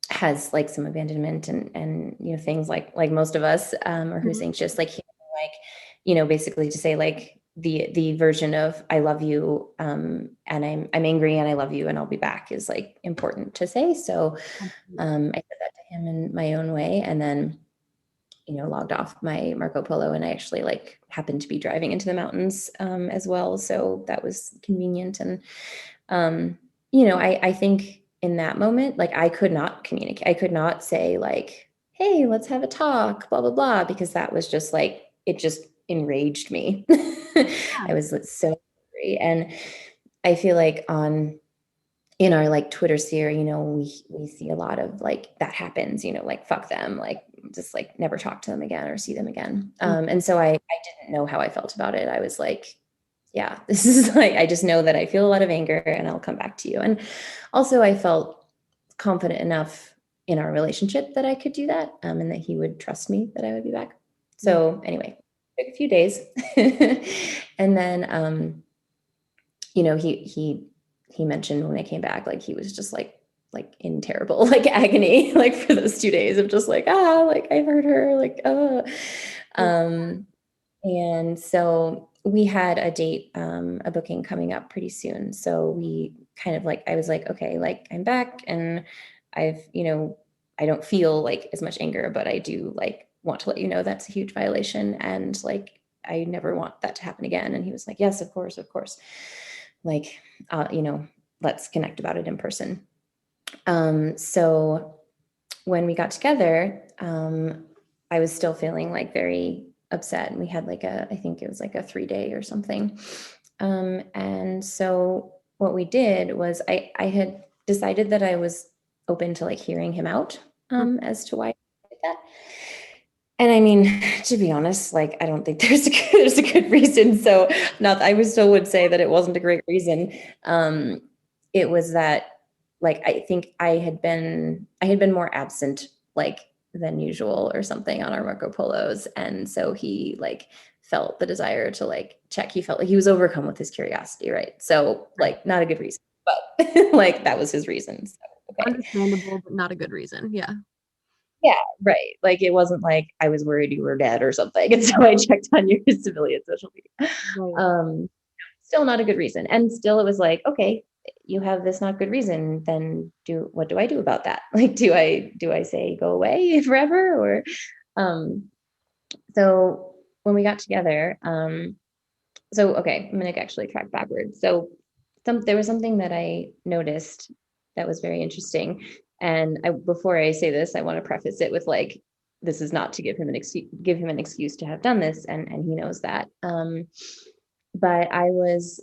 has like some abandonment and things like most of us, or who's Mhm. anxious, like basically to say like the version of I love you, and I'm angry and I love you and I'll be back is like important to say. So Absolutely. I said that to him in my own way, and then logged off my Marco Polo, and I actually like happened to be driving into the mountains as well, so that was convenient. And I think in that moment, like I could not communicate. I could not say like, "Hey, let's have a talk," blah blah blah, because that was just like it just enraged me. I was like, so angry, and I feel like on in our like Twitter sphere, we see a lot of like that happens, like fuck them, like just like never talk to them again or see them again. Mhm. And so I didn't know how I felt about it. I was like, yeah, this is like I just know that I feel a lot of anger and I'll come back to you. And also I felt confident enough in our relationship that I could do that, and that he would trust me that I would be back. Yeah. So anyway, took a few days. And then, he mentioned when I came back, like he was just like in terrible like agony, like for those 2 days of just like, like I hurt her, like, Yeah. um, and so we had a date, a booking coming up pretty soon. So we kind of like, I was like, okay, like I'm back and I don't feel like as much anger, but I do like want to let you know that's a huge violation. And like, I never want that to happen again. And he was like, yes, of course, of course. Like, uh, you know, let's connect about it in person. So when we got together, I was still feeling like very upset. And we had like I think it was like a 3-day or something. And so what we did was I had decided that I was open to like hearing him out as to why he did that. And I mean, to be honest, like I don't think there's a good reason. So not I would still would say that it wasn't a great reason. Um, it was that like I think I had been more absent like than usual or something on our Marco Polos. And so he like felt the desire to like check. He felt like he was overcome with his curiosity, right? So Right. like not a good reason, but like that was his reason. So okay. Understandable, but not a good reason. Yeah. Yeah, right. Like it wasn't like I was worried you were dead or something. And so I checked on your civilian social media. Right. Um, Still not a good reason. And still it was like, okay, you have this not good reason, then what do I do about that? Like do I say go away forever or um so when we got together, so okay, I'm gonna actually track backwards. So there was something that I noticed that was very interesting. And before I say this, I want to preface it with like, this is not to give him an excuse to have done this, and he knows that. But I was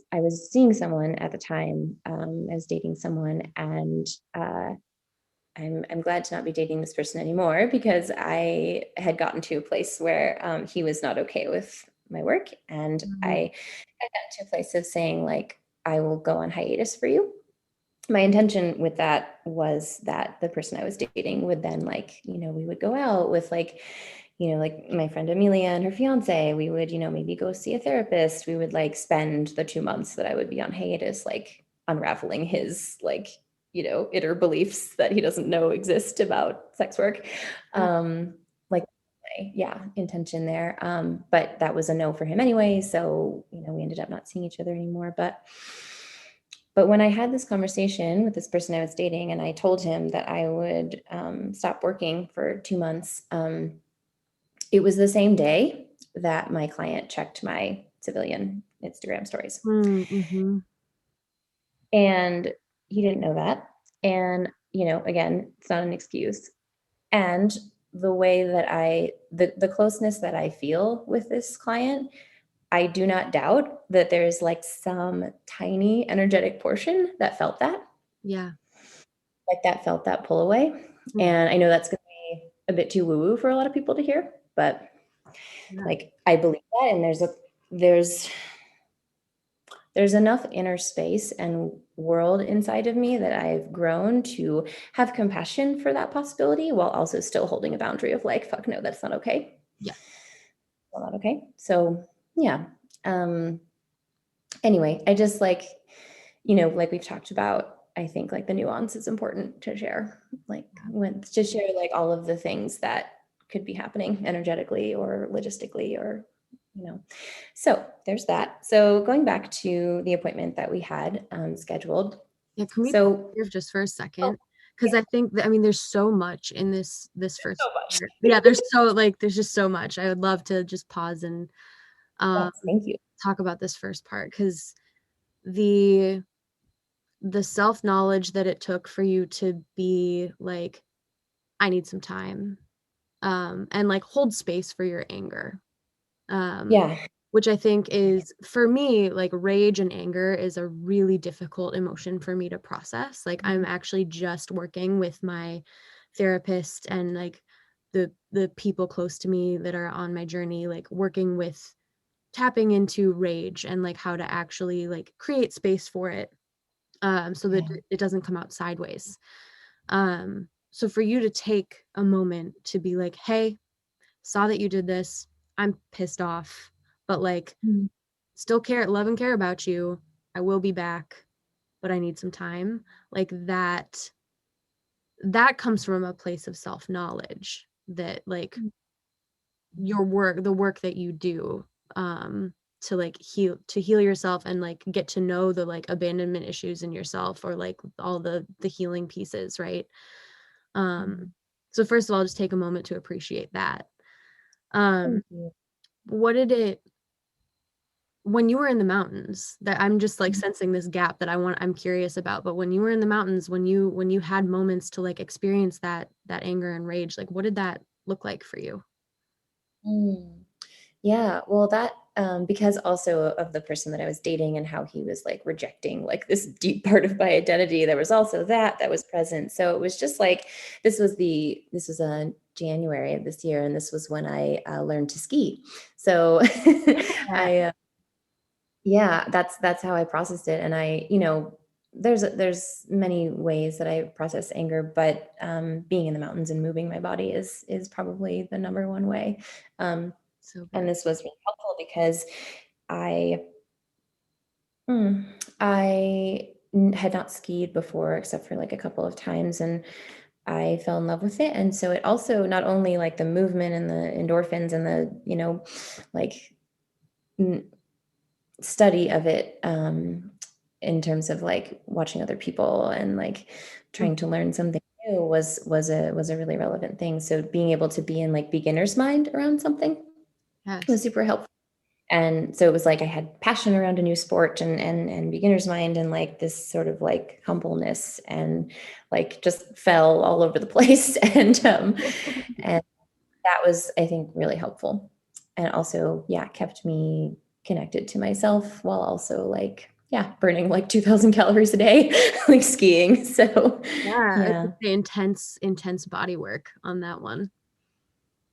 seeing someone at the time. I was dating someone, and I'm glad to not be dating this person anymore because I had gotten to a place where he was not okay with my work, and Mhm. I had gotten to a place of saying like, I will go on hiatus for you. My intention with that was that the person I was dating would then like, we would go out with like my friend Amelia and her fiance. We would, maybe go see a therapist. We would like spend the 2 months that I would be on hiatus, like unraveling his like, inner beliefs that he doesn't know exist about sex work. Yeah. Like, yeah, intention there. But that was a no for him anyway. So, we ended up not seeing each other anymore. But when I had this conversation with this person I was dating, and I told him that I would stop working for 2 months, it was the same day that my client checked my civilian Instagram stories. Mm-hmm. And he didn't know that. And, again, it's not an excuse. And the way that the closeness that I feel with this client, I do not doubt that there's like some tiny energetic portion that felt that. Yeah. Like that felt that pull away. Mhm. And I know that's going to be a bit too woo woo for a lot of people to hear, but Yeah. like I believe that. And there's there's enough inner space and world inside of me that I've grown to have compassion for that possibility while also still holding a boundary of like, fuck no, that's not okay. Yeah. Well, not okay. So yeah. Um, anyway, I just like, like we've talked about, I think like the nuance is important to share, like when to share like all of the things that could be happening energetically or logistically or, so there's that. So going back to the appointment that we had scheduled. Yeah. Can we pause So, here just for a oh, second? Because I think that, I mean, there's so much in this so first much. part. Yeah, there's just so much. I would love to just pause and um Yes, thank you. talk about this first part because the the self-knowledge that it took for you to be like, I need some time, and like hold space for your anger. Um, Yeah. which I think is for me, like rage and anger is a really difficult emotion for me to process. Like I'm actually just working with my therapist and like the people close to me that are on my journey, like working with tapping into rage and like how to actually like create space for it, so that Yeah. it doesn't come out sideways. So for you to take a moment to be like, hey, saw that you did this. I'm pissed off, but like Mm. still love and care about you. I will be back, but I need some time. Like that comes from a place of self-knowledge that like the work that you do to like heal yourself and like get to know the like abandonment issues in yourself or like all the healing pieces, right? Mm. So first of all, just take a moment to appreciate that. um Thank you. what did it when you were in the mountains, that I'm just like Mm. sensing this gap that I'm curious about, but when you were in the mountains, when you had moments to like experience that anger and rage, like what did that look like for you? Mm. Yeah, well, that because also of the person that I was dating and how he was like rejecting like this deep part of my identity, there was also that was present. So it was just like this was January of this year, and this was when I learned to ski. So Yeah. I yeah, that's how I processed it, and there's many ways that I process anger, but being in the mountains and moving my body is probably the number one way. Um, So and good. this was really helpful because I mm, had not skied before except for like a couple of times, and I fell in love with it. And so it also not only like the movement and the endorphins and the, like n- study of it, in terms of like watching other people and like trying to Mhm. learn something new was a really relevant thing. So being able to be in like beginner's mind around something was Yes. super helpful. And so it was like I had passion around a new sport and beginner's mind and like this sort of like humbleness and like just fell all over the place. And that was, I think, really helpful. And also, yeah, kept me connected to myself while also like, yeah, burning like 2,000 calories a day, like skiing. So Yeah, I was yeah. gonna say intense body work on that one.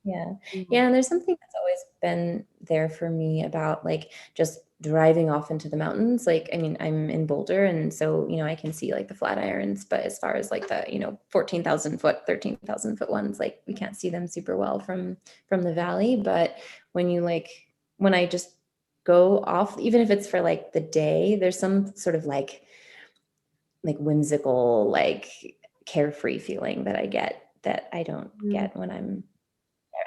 Yeah. Mhm. Yeah, and there's something that's always been there for me about like just driving off into the mountains. Like, I mean, I'm in Boulder and so, I can see like the Flatirons, but as far as like the, 14,000 foot, 13,000 foot ones, like we can't see them super well from the valley, but when you like when I just go off, even if it's for like the day, there's some sort of like whimsical, like carefree feeling that I get that I don't Mm, get when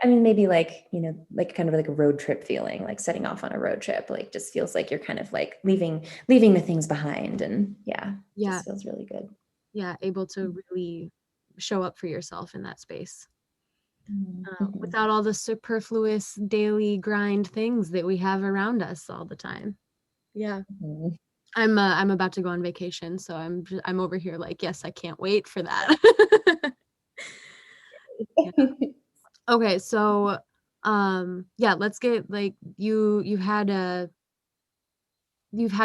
I mean, maybe like, like kind of like a road trip feeling, like setting off on a road trip, like just feels like you're kind of like leaving the things behind. And yeah, yeah, just feels really good. yeah, able to really show up for yourself in that space, Mhm. without all the superfluous daily grind things that we have around us all the time. Yeah. Mhm. I'm about to go on vacation, so I'm over here like, yes, I can't wait for that. Yeah. Okay, so yeah, let's get like you've had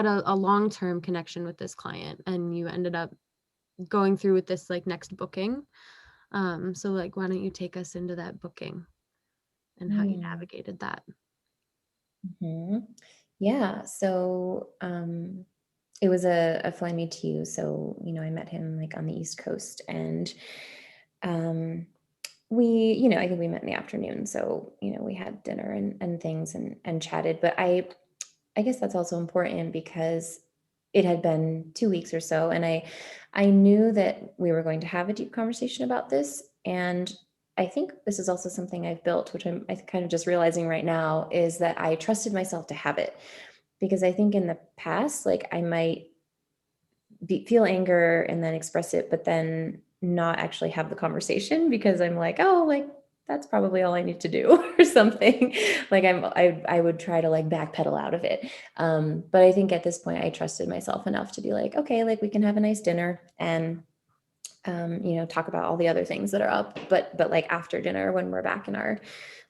a long-term connection with this client and you ended up going through with this like next booking. So like why don't you take us into that booking and how you Mm. navigated that? Mhm. Yeah. So it was a fly me to you. So, I met him like on the East Coast and um we, I think we met in the afternoon. So, we had dinner and things and chatted. But I guess that's also important because it had been 2 weeks or so, and I knew that we were going to have a deep conversation about this. And I think this is also something I've built, which I kind of just realizing right now, is that I trusted myself to have it. Because I think in the past, like I might feel anger and then express it, but then not actually have the conversation because I'm like, oh, like that's probably all I need to do or something. Like I would try to like backpedal out of it. But I think at this point I trusted myself enough to be like, okay, like we can have a nice dinner and talk about all the other things that are up. But like after dinner, when we're back in our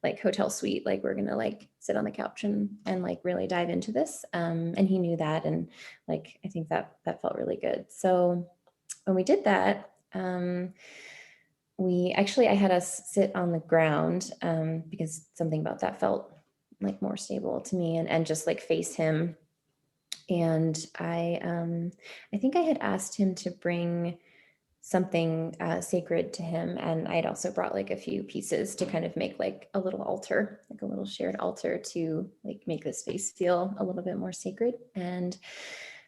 like hotel suite, like we're gonna like sit on the couch and like really dive into this. And he knew that, and like I think that felt really good. So when we did that, I had us sit on the ground because something about that felt like more stable to me, and just like face him. And I think I had asked him to bring something sacred to him. And I'd also brought like a few pieces to kind of make like a little altar, like a little shared altar to like make the space feel a little bit more sacred. And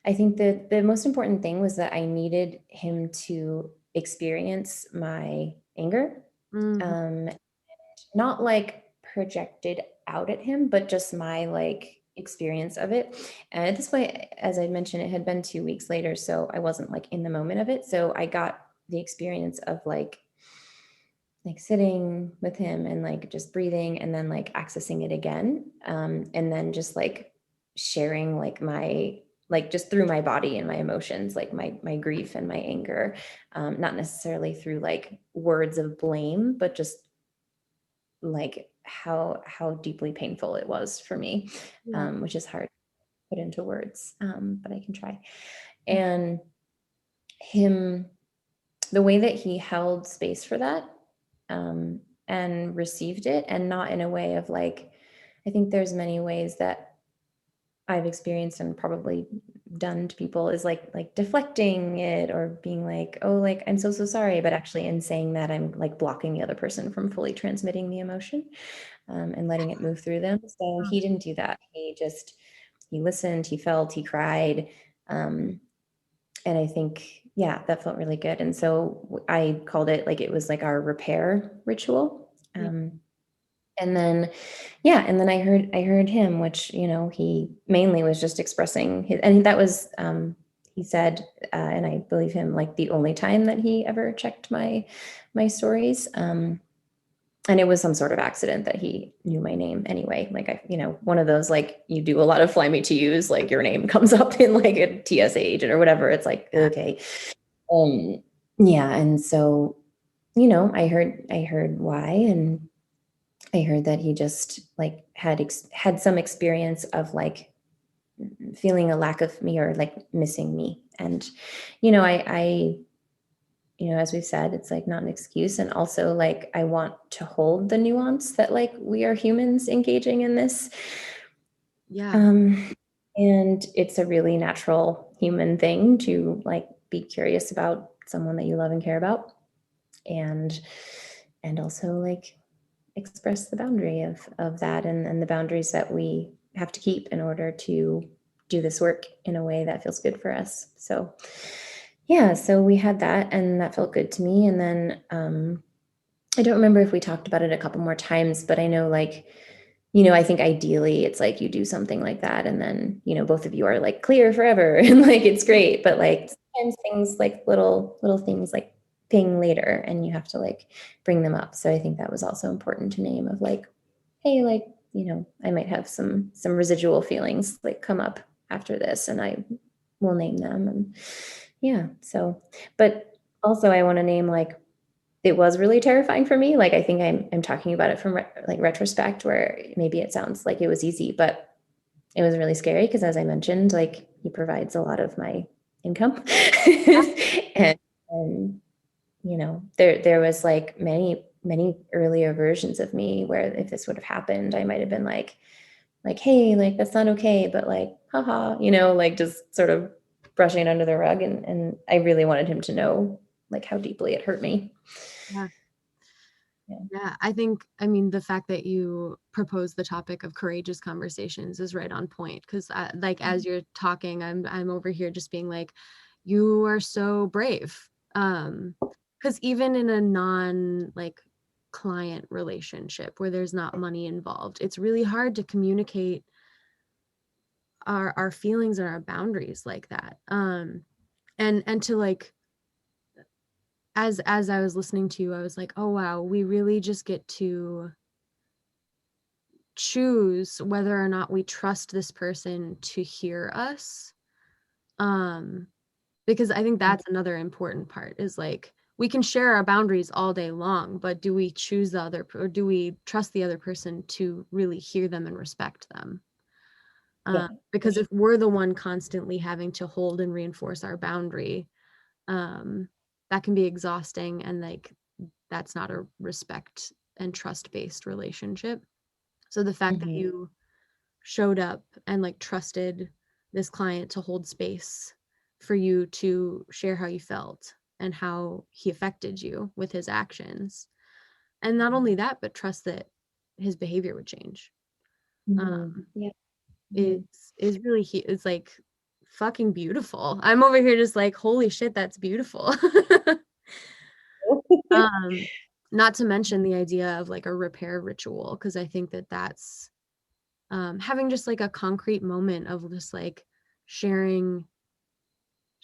I think that the most important thing was that I needed him to experience my anger, Mhm. um, not like projected out at him, but just my like experience of it. And at this point, as I mentioned, it had been 2 weeks later, so I wasn't like in the moment of it. So I got the experience of like sitting with him and like just breathing and then like accessing it again, and then just like sharing like my like just through my body and my emotions, like my grief and my anger, not necessarily through like words of blame, but just like how deeply painful it was for me, Yeah. which is hard to put into words, but I can try. And him, the way that he held space for that, um, and received it, and not in a way of like, I think there's many ways that I've experienced and probably done to people is like deflecting it or being like, oh, like I'm so sorry, but actually in saying that I'm like blocking the other person from fully transmitting the emotion, and letting it move through them. So he didn't do that. He listened, he felt, he cried. Um, and I think, yeah, that felt really good. And so I called it like it was like our repair ritual. Yeah. And then, yeah, and then I heard him, which, he mainly was just expressing his, and that was, he said, and I believe him, like the only time that he ever checked my stories. And it was some sort of accident that he knew my name anyway. Like one of those, like you do a lot of fly me to use, like your name comes up in like a TSA agent or whatever. It's like, okay. Um, yeah. And so, I heard why, and I heard that he just like had some experience of like feeling a lack of me or like missing me. And, I as we've said, it's like not an excuse. And also like, I want to hold the nuance that like we are humans engaging in this. Yeah. Um, and it's a really natural human thing to like be curious about someone that you love and care about. And, and also like express the boundary of that, and the boundaries that we have to keep in order to do this work in a way that feels good for us. So yeah, so we had that, and that felt good to me. And then I don't remember if we talked about it a couple more times, but I know like, I think ideally it's like you do something like that and then, both of you are like clear forever and like it's great. But like sometimes things like little things like ping later and you have to like bring them up. So I think that was also important to name of like, hey, like, I might have some residual feelings like come up after this and I will name them. And yeah, so but also I want to name like it was really terrifying for me. Like, I think I'm talking about it from like retrospect, where maybe it sounds like it was easy, but it was really scary because, as I mentioned, like he provides a lot of my income, and, and there was like many earlier versions of me where if this would have happened, I might have been like, hey, like that's not okay, but like, haha, like just sort of brushing it under the rug, and I really wanted him to know like how deeply it hurt me. Yeah. Yeah. Yeah, I mean, the fact that you propose the topic of courageous conversations is right on point because, like, as you're talking, I'm over here just being like, you are so brave. Because even in a non like client relationship where there's not money involved, it's really hard to communicate our feelings and our boundaries like that. And to like as I was listening to you, I was like, oh wow, we really just get to choose whether or not we trust this person to hear us. Um, because I think that's another important part is like we can share our boundaries all day long, but do we choose the other or do we trust the other person to really hear them and respect them? Yeah, for Because sure. if we're the one constantly having to hold and reinforce our boundary, um, that can be exhausting and like that's not a respect and trust based relationship. So the fact that Mhm. you showed up and like trusted this client to hold space for you to share how you felt. and how he affected you with his actions. And not only that, but trust that his behavior would change. Yeah. is is really it's like fucking beautiful. I'm over here just like, holy shit, that's beautiful. um Not to mention the idea of like a repair ritual, because I think that that's having just like a concrete moment of just like sharing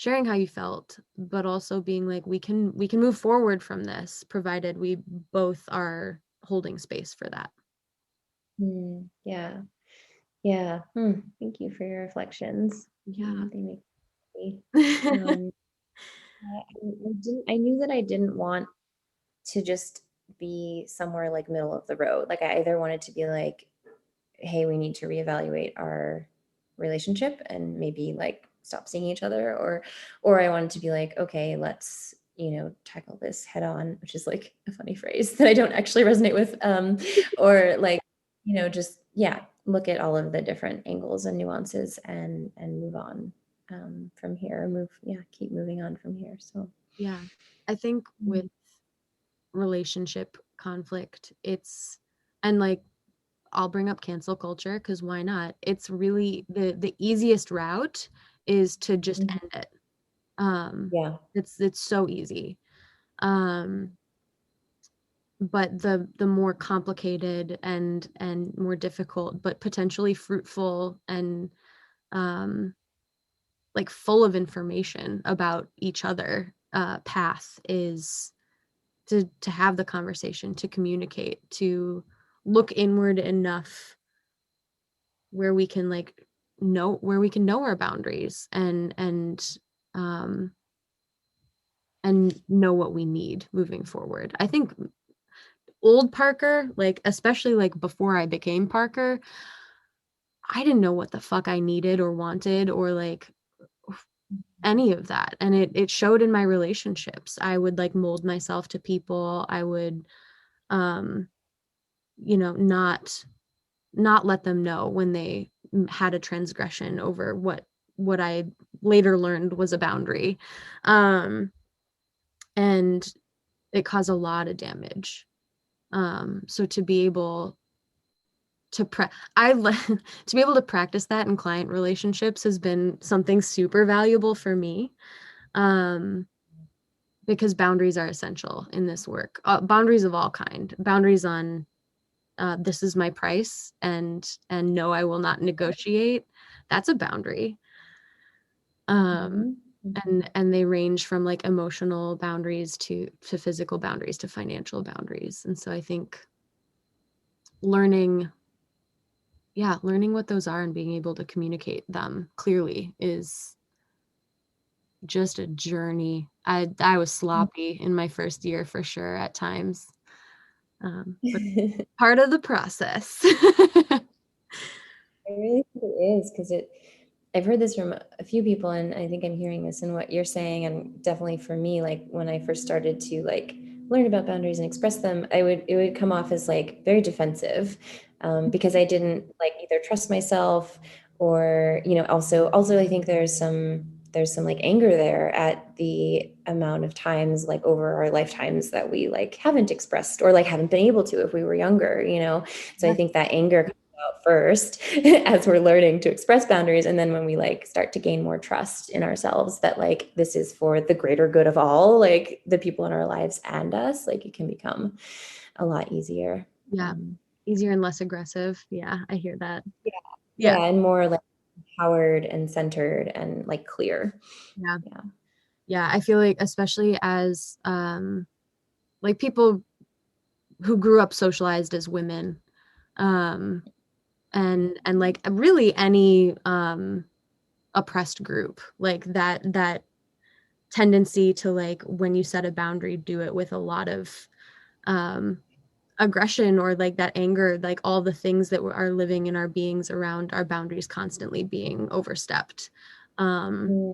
how you felt, but also being like, we can move forward from this provided we both are holding space for that. Yeah. Yeah. Thank you for your reflections. Yeah. They make me. Um, I knew that I didn't want to just be somewhere like middle of the road. Like I either wanted to be like, hey, we need to reevaluate our relationship and maybe like stop seeing each other, or I wanted to be like, okay, let's, tackle this head on, which is like a funny phrase that I don't actually resonate with. Or like, just look at all of the different angles and nuances and move on from here. Keep moving on from here. So Yeah. I think with relationship conflict, and like, I'll bring up cancel culture because why not? It's really the easiest route is to just Mhm. end it. Um, Yeah. it's so easy. Um, but the more complicated and more difficult, but potentially fruitful and um, like full of information about each other path is to have the conversation, to communicate, to look inward enough where we can like know our boundaries um and know what we need moving forward. I think old Parker, like especially like before I became Parker, I didn't know what the fuck I needed or wanted or like any of that. And it showed in my relationships. I would like mold myself to people. I would um not let them know when they had a transgression over what I later learned was a boundary. And it caused a lot of damage. So to be able to to be able to practice that in client relationships has been something super valuable for me. Um, because boundaries are essential in this work. Boundaries of all kind. Boundaries on this is my price, and no, I will not negotiate. That's a boundary. um Mhm. and they range from like emotional boundaries to physical boundaries to financial boundaries. And so I think learning learning what those are and being able to communicate them clearly is just a journey. I was sloppy in my first year for sure at times, but part of the process. I really think it is because I've heard this from a few people, and I think I'm hearing this in what you're saying. And definitely for me, like when I first started to like learn about boundaries and express them, it would come off as like very defensive, because I didn't like either trust myself or, also I think there's some like anger there at the amount of times like over our lifetimes that we like haven't expressed or like haven't been able to if we were younger. So I Yeah. think that anger out first as we're learning to express boundaries, and then when we like start to gain more trust in ourselves that like this is for the greater good of all, like the people in our lives and us, like it can become a lot easier. Yeah. Easier and less aggressive. Yeah, I hear that. Yeah, Yeah. and more like empowered and centered and like clear. Yeah. Yeah. Yeah, I feel like especially as like people who grew up socialized as women, um and like really any oppressed group, like that tendency to like when you set a boundary do it with a lot of um aggression or like that anger, like all the things that are living in our beings around our boundaries constantly being overstepped. um Mm-hmm.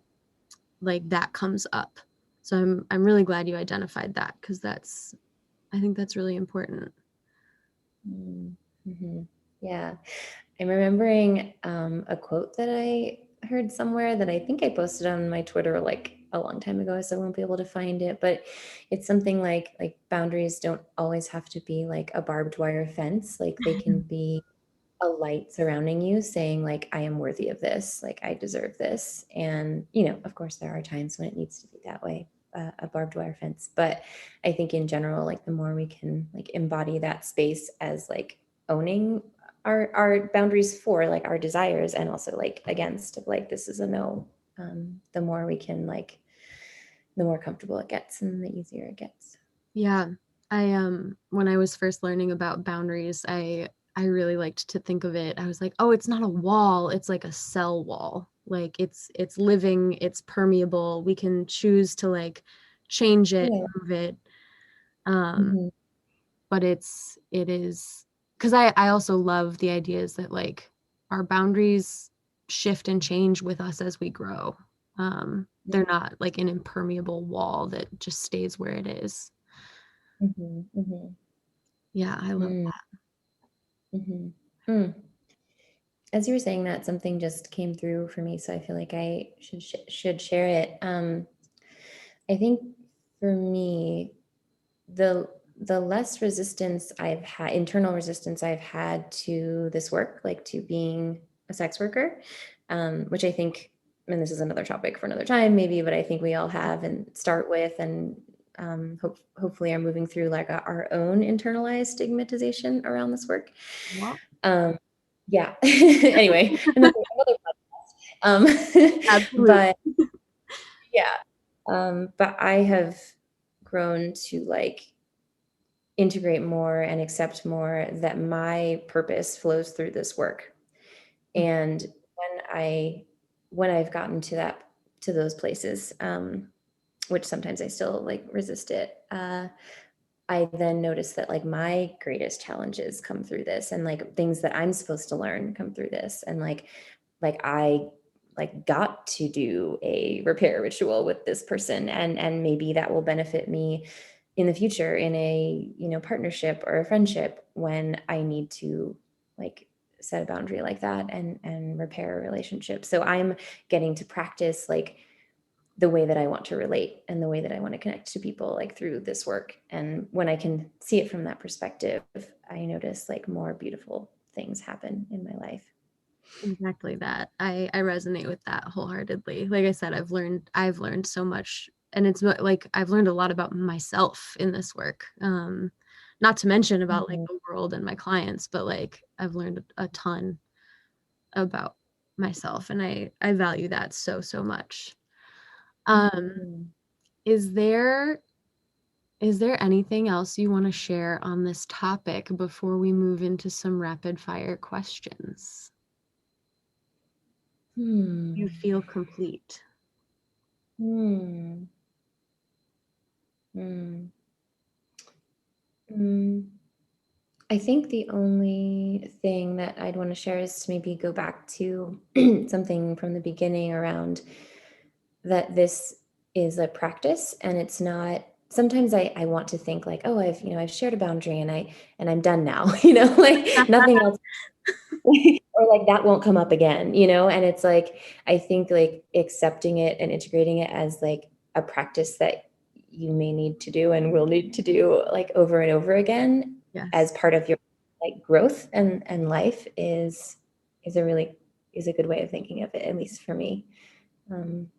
like that comes up. So I'm really glad you identified that, because I think that's really important. Mm-hmm. Yeah. I'm remembering a quote that I heard somewhere that I think I posted on my Twitter like a long time ago, so I won't be able to find it. But it's something like boundaries don't always have to be like a barbed wire fence. Like they can be a light surrounding you saying like, I am worthy of this, like I deserve this. And, of course there are times when it needs to be that way, a barbed wire fence. But I think in general, like the more we can like embody that space as like owning our boundaries for like our desires and also like against like, this is a no, the more we can like, the more comfortable it gets and the easier it gets. Yeah. I when I was first learning about boundaries, I really liked to think of it. I was like, "Oh, it's not a wall, it's like a cell wall. Like it's living, it's permeable. We can choose to like change it, Yeah. move it." Um, Mhm. but it is because I also love the ideas that like our boundaries shift and change with us as we grow. They're not like an impermeable wall that just stays where it is. Mhm. Mhm. Yeah, I love Mm. Mhm. Mm. As you were saying that, something just came through for me, so I feel like I should share it. I think for me, the the less resistance I've had, internal resistance I've had to this work, like to being a sex worker, which I think, and this is another topic for another time, maybe, but I think we all have and start with, and hopefully are moving through like our own internalized stigmatization around this work. that. Um, yeah. Anyway, another Absolutely. but yeah, but I have grown to like integrate more and accept more that my purpose flows through this work. And when I've gotten to those places, which sometimes I still like resist it, I then notice that like my greatest challenges come through this and like things that I'm supposed to learn come through this. And like I like got to do a repair ritual with this person and maybe that will benefit me in the future in a, partnership or a friendship when I need to like set a boundary like that and repair a relationship. So I'm getting to practice like the way that I want to relate and the way that I want to connect to people like through this work. And when I can see it from that perspective, I notice like more beautiful things happen in my life. Exactly that. I resonate with that wholeheartedly. Like I said, I've learned so much, and it's like I've learned a lot about myself in this work. Not to mention about like Mhm. the world and my clients, but like I've learned a ton about myself, and I value that so so much. Um, Mhm. is there is there anything else you want to share on this topic before we move into some rapid fire questions? You Hmm. feel complete. Hmm. Hmm. Hmm. I think the only thing that I'd want to share is to maybe go back to something from the beginning around that this is a practice and it's not. Sometimes I want to think like, oh, I've shared a boundary and I'm done now, like nothing else or like that won't come up again, and it's like I think like accepting it and integrating it as like a practice that you may need to do and will need to do like over and over again Yes. as part of your like growth and life is a really is a good way of thinking of it, at least for me. um,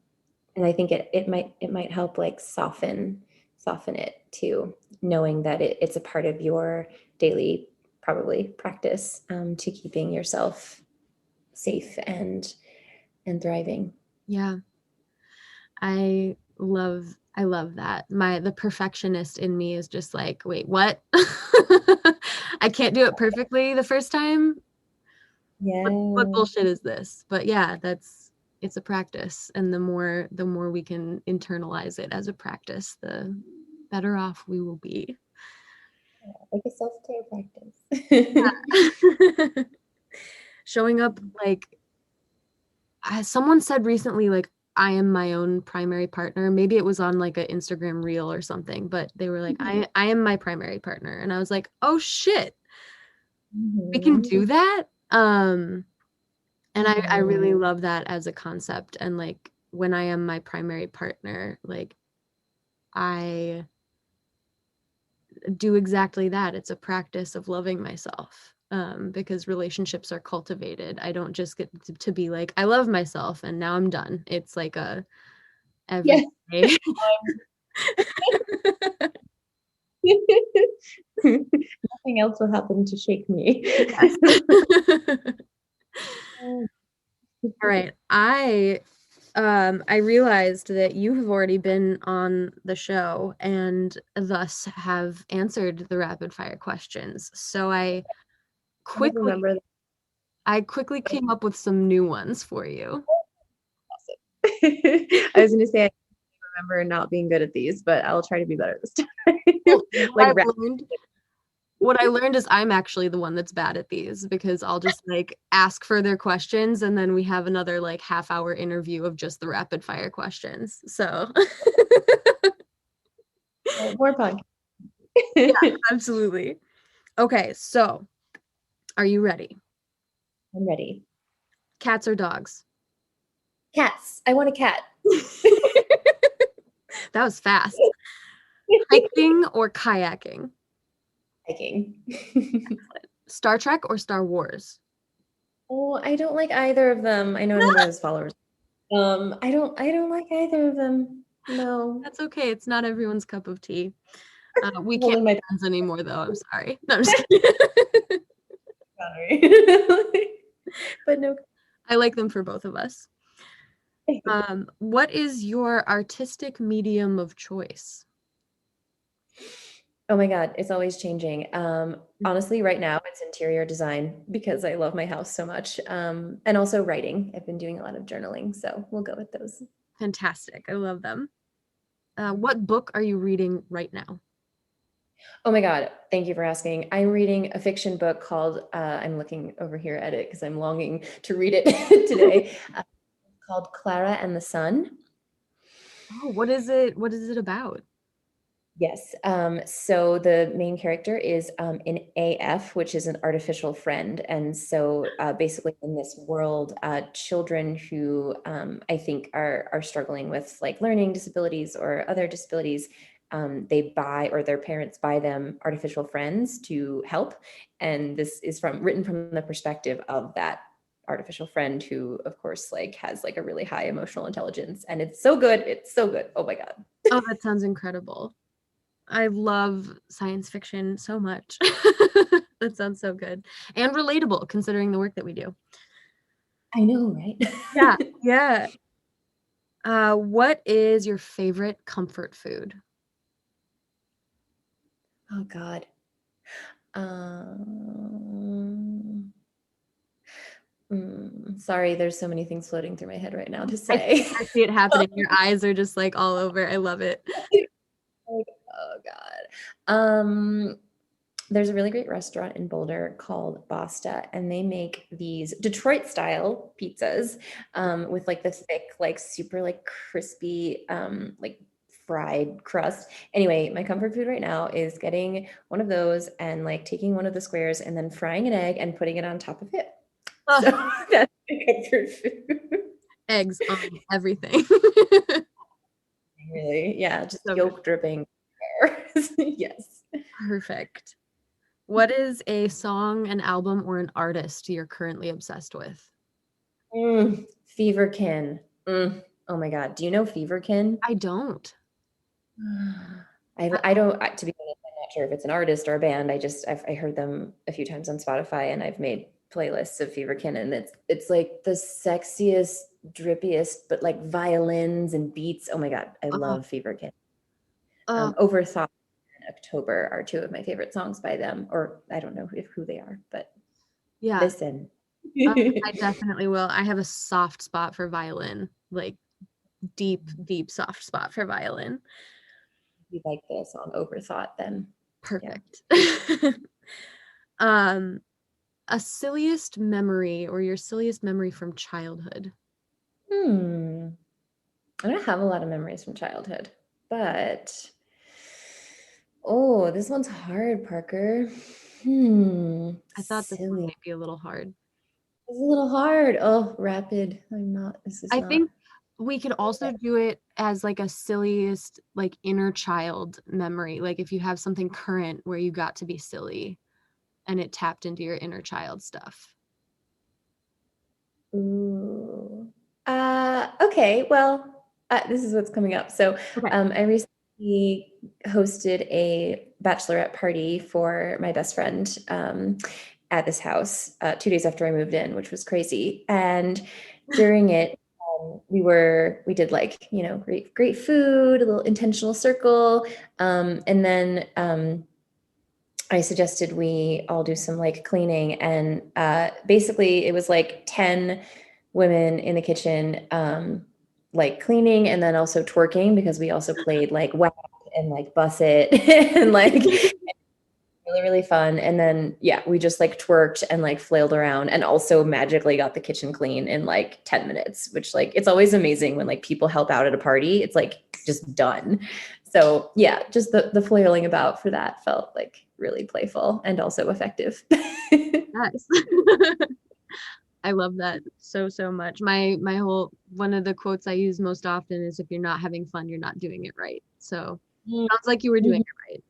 and I think it might help like soften it too, knowing that it's a part of your daily probably practice, to keeping yourself safe and thriving. Yeah. I love that. The perfectionist in me is just like, wait, what? I can't do it perfectly the first time. What Yeah. bullshit is this? But yeah, it's a practice. And the more we can internalize it as a practice, the better off we will be. Like a self-care practice. Showing up like someone said recently, like, I am my own primary partner. Maybe it was on like an Instagram reel or something, but they were like, I am my primary partner. And I was like, oh shit, we can Mhm. do that. And I really Mhm. love that as a concept. And like when I am my primary partner, like I do exactly that. It's a practice of loving myself. Because relationships are cultivated. I don't just get to be like, I love myself and now I'm done. It's like a every Yeah. day. Nothing else will happen to shake me. Yes. All right. I realized that you have already been on the show and thus have answered the rapid fire questions. So I don't quickly remember that. I quickly came up with some new ones for you. I was going to say I remember not being good at these, but I'll try to be better this time. Well, Like what I learned is I'm actually the one that's bad at these because I'll just like ask further questions and then we have another like half-hour interview of just the rapid fire questions. So more podcast. yeah, absolutely. Okay, so are you ready? I'm ready. Cats or dogs? Cats. I want a cat. That was fast. Hiking or kayaking? Hiking. Star Trek or Star Wars? Oh, I don't like either of them. I know I'm gonna lose followers. I don't like either of them. No. That's okay. It's not everyone's cup of tea. We I'm can't holding be my friends anymore, though. I'm sorry. No, I'm just kidding. sorry. But no. I like them for both of us. What is your artistic medium of choice? Oh my God, it's always changing. Honestly, right now it's interior design because I love my house so much. And also writing. I've been doing a lot of journaling, so we'll go with those. Fantastic. I love them. What book are you reading right now? Oh my God, thank you for asking. I'm reading a fiction book called, I'm looking over here at it because I'm longing to read it today, called Clara and the Sun. Oh, what is it? What is it about? Yes. So the main character is an AF, which is an artificial friend. And so basically in this world, children who I think are struggling with like learning disabilities or other disabilities, they buy or their parents buy them artificial friends to help. And this is written from the perspective of that artificial friend who of course like has like a really high emotional intelligence. And it's so good. It's so good. Oh my God. Oh, that sounds incredible. I love science fiction so much. That sounds so good and relatable considering the work that we do. I know, right? Yeah, yeah. What is your favorite comfort food? Oh God. Um, sorry, there's so many things floating through my head right now to say. I see it happening. Your eyes are just like all over. I love it. Like, oh God. There's a really great restaurant in Boulder called Basta, and they make these Detroit style pizzas with like the thick, like super like crispy, like fried crust. Anyway, my comfort food right now is getting one of those and like taking one of the squares and then frying an egg and putting it on top of it. So Oh, that's my comfort food. eggs on everything. Really, yeah, just So good. yolk dripping. Yes. Perfect. What is a song, an album, or an artist you're currently obsessed with? Feverkin. Oh my God. Do you know Feverkin? I don't. I don't, to be honest, I'm not sure if it's an artist or a band. I heard them a few times on Spotify and I've made playlists of Feverkin and it's like the sexiest, drippiest, but like violins and beats. Oh my God. I Oh, love Feverkin. oh, Overthought and October are two of my favorite songs by them, or I don't know who they are, but yeah. listen. I definitely will. I have a soft spot for violin, like deep, deep soft spot for violin. You like the song Overthought, then yeah. Perfect. Um, a silliest memory or your silliest memory from childhood. Hmm. I don't have a lot of memories from childhood, but oh, this one's hard, Parker. I thought this one Silly. might be a little hard. It's a little hard. Oh, rapid. I'm not, this is I not. think we could also do it as like a silliest, like inner child memory. Like if you have something current where you got to be silly and it tapped into your inner child stuff. Ooh. Okay. Well, this is what's coming up. So, Okay. I recently hosted a bachelorette party for my best friend at this house 2 days after I moved in, which was crazy. And during it, we did like, great food, a little intentional circle. And then I suggested we all do some like cleaning, and basically it was like 10 women in the kitchen, like cleaning and then also twerking, because we also played like whack and like buss it and like really, really fun. And then, yeah, we just like twerked and like flailed around and also magically got the kitchen clean in like 10 minutes, which like, it's always amazing when like people help out at a party. It's like just done. So yeah, just the flailing about for that felt like really playful and also effective. Yes. I love that so, so much. My whole one of the quotes I use most often is if you're not having fun, you're not doing it right. So sounds like you were doing it right.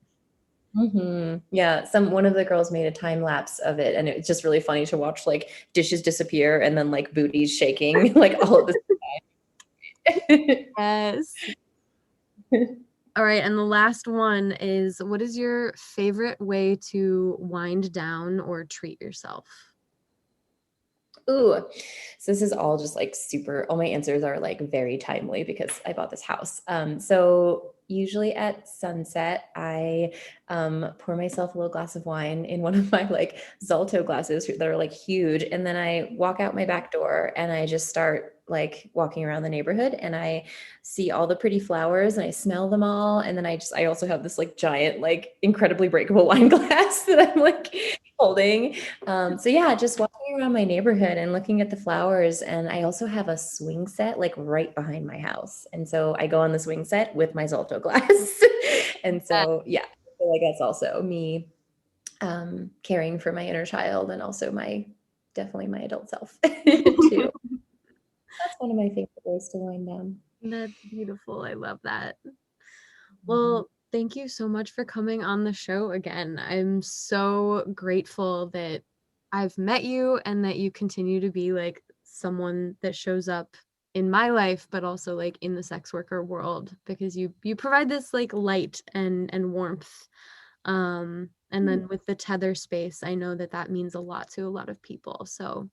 Yeah, one of the girls made a time lapse of it, and it's just really funny to watch like dishes disappear and then like booties shaking like all at the Yes. All right, and the last one is, what is your favorite way to wind down or treat yourself? Ooh, so this is all just like all my answers are like very timely because I bought this house. So usually at sunset, I pour myself a little glass of wine in one of my like Zolto glasses that are like huge. And then I walk out my back door and I just start like walking around the neighborhood, and I see all the pretty flowers and I smell them all. And then I also have this like giant, like incredibly breakable wine glass that I'm like holding. So yeah, just walking around my neighborhood and looking at the flowers. And I also have a swing set like right behind my house. And so I go on the swing set with my Zolto glass. And so yeah, I feel like that's also me caring for my inner child and also definitely my adult self too. That's one of my favorite ways to wind down. That's beautiful. I love that. Mhm. Well, thank you so much for coming on the show again. I'm so grateful that I've met you and that you continue to be like someone that shows up in my life, but also like in the sex worker world, because you provide this like light and warmth. And then with the tether space, I know that that means a lot to a lot of people. So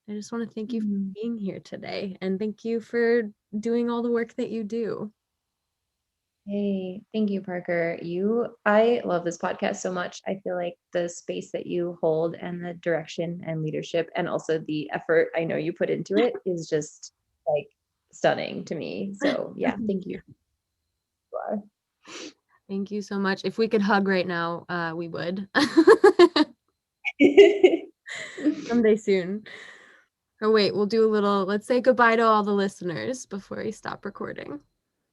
I just want to thank you for Mhm. being here today, and thank you for doing all the work that you do. Hey, thank you, Parker. I love this podcast so much. I feel like the space that you hold and the direction and leadership and also the effort I know you put into it is just like stunning to me. So yeah, thank you. Thank you so much. If we could hug right now, we would. Someday soon. Oh, wait, we'll do a little, let's say goodbye to all the listeners before we stop recording.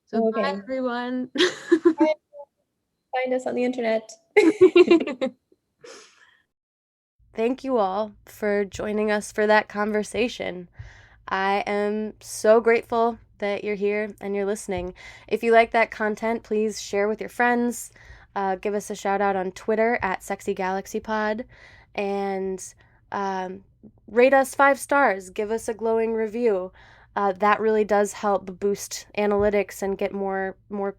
So, bye, Okay. everyone. Find us on the internet. Thank you all for joining us for that conversation. I am so grateful that you're here and you're listening. If you like that content, please share with your friends. Give us a shout out on Twitter at Sexy Galaxy Pod, and um, rate us 5 stars. Give us a glowing review. That really does help boost analytics and get more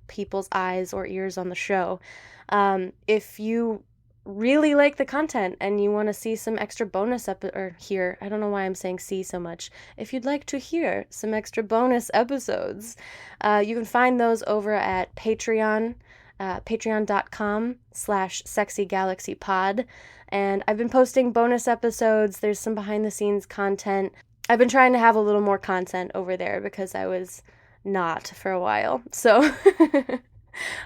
people's eyes or ears on the show. If you really like the content and you want to see some extra bonus or hear, I don't know why I'm saying see so much. If you'd like to hear some extra bonus episodes, you can find those over at Patreon, patreon.com/sexygalaxypod. And I've been posting bonus episodes. There's some behind the scenes content. I've been trying to have a little more content over there because I was not for a while. So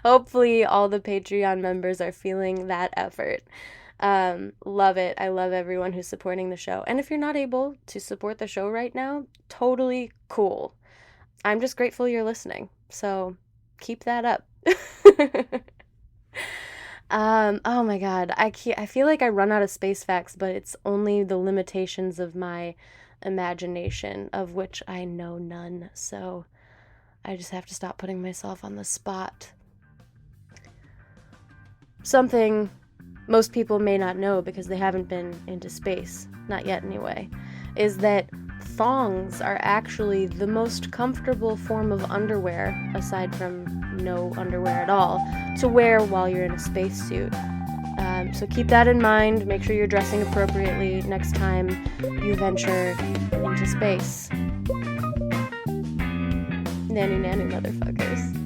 hopefully all the Patreon members are feeling that effort. Love it. I love everyone who's supporting the show. And if you're not able to support the show right now, totally cool. I'm just grateful you're listening. So keep that up. Oh my God. I feel like I run out of space facts, but it's only the limitations of my imagination, of which I know none, so I just have to stop putting myself on the spot. Something most people may not know because they haven't been into space, not yet anyway, is that thongs are actually the most comfortable form of underwear, aside from no underwear at all, to wear while you're in a spacesuit. So keep that in mind. Make sure you're dressing appropriately next time you venture into space. Nanny, nanny, motherfuckers.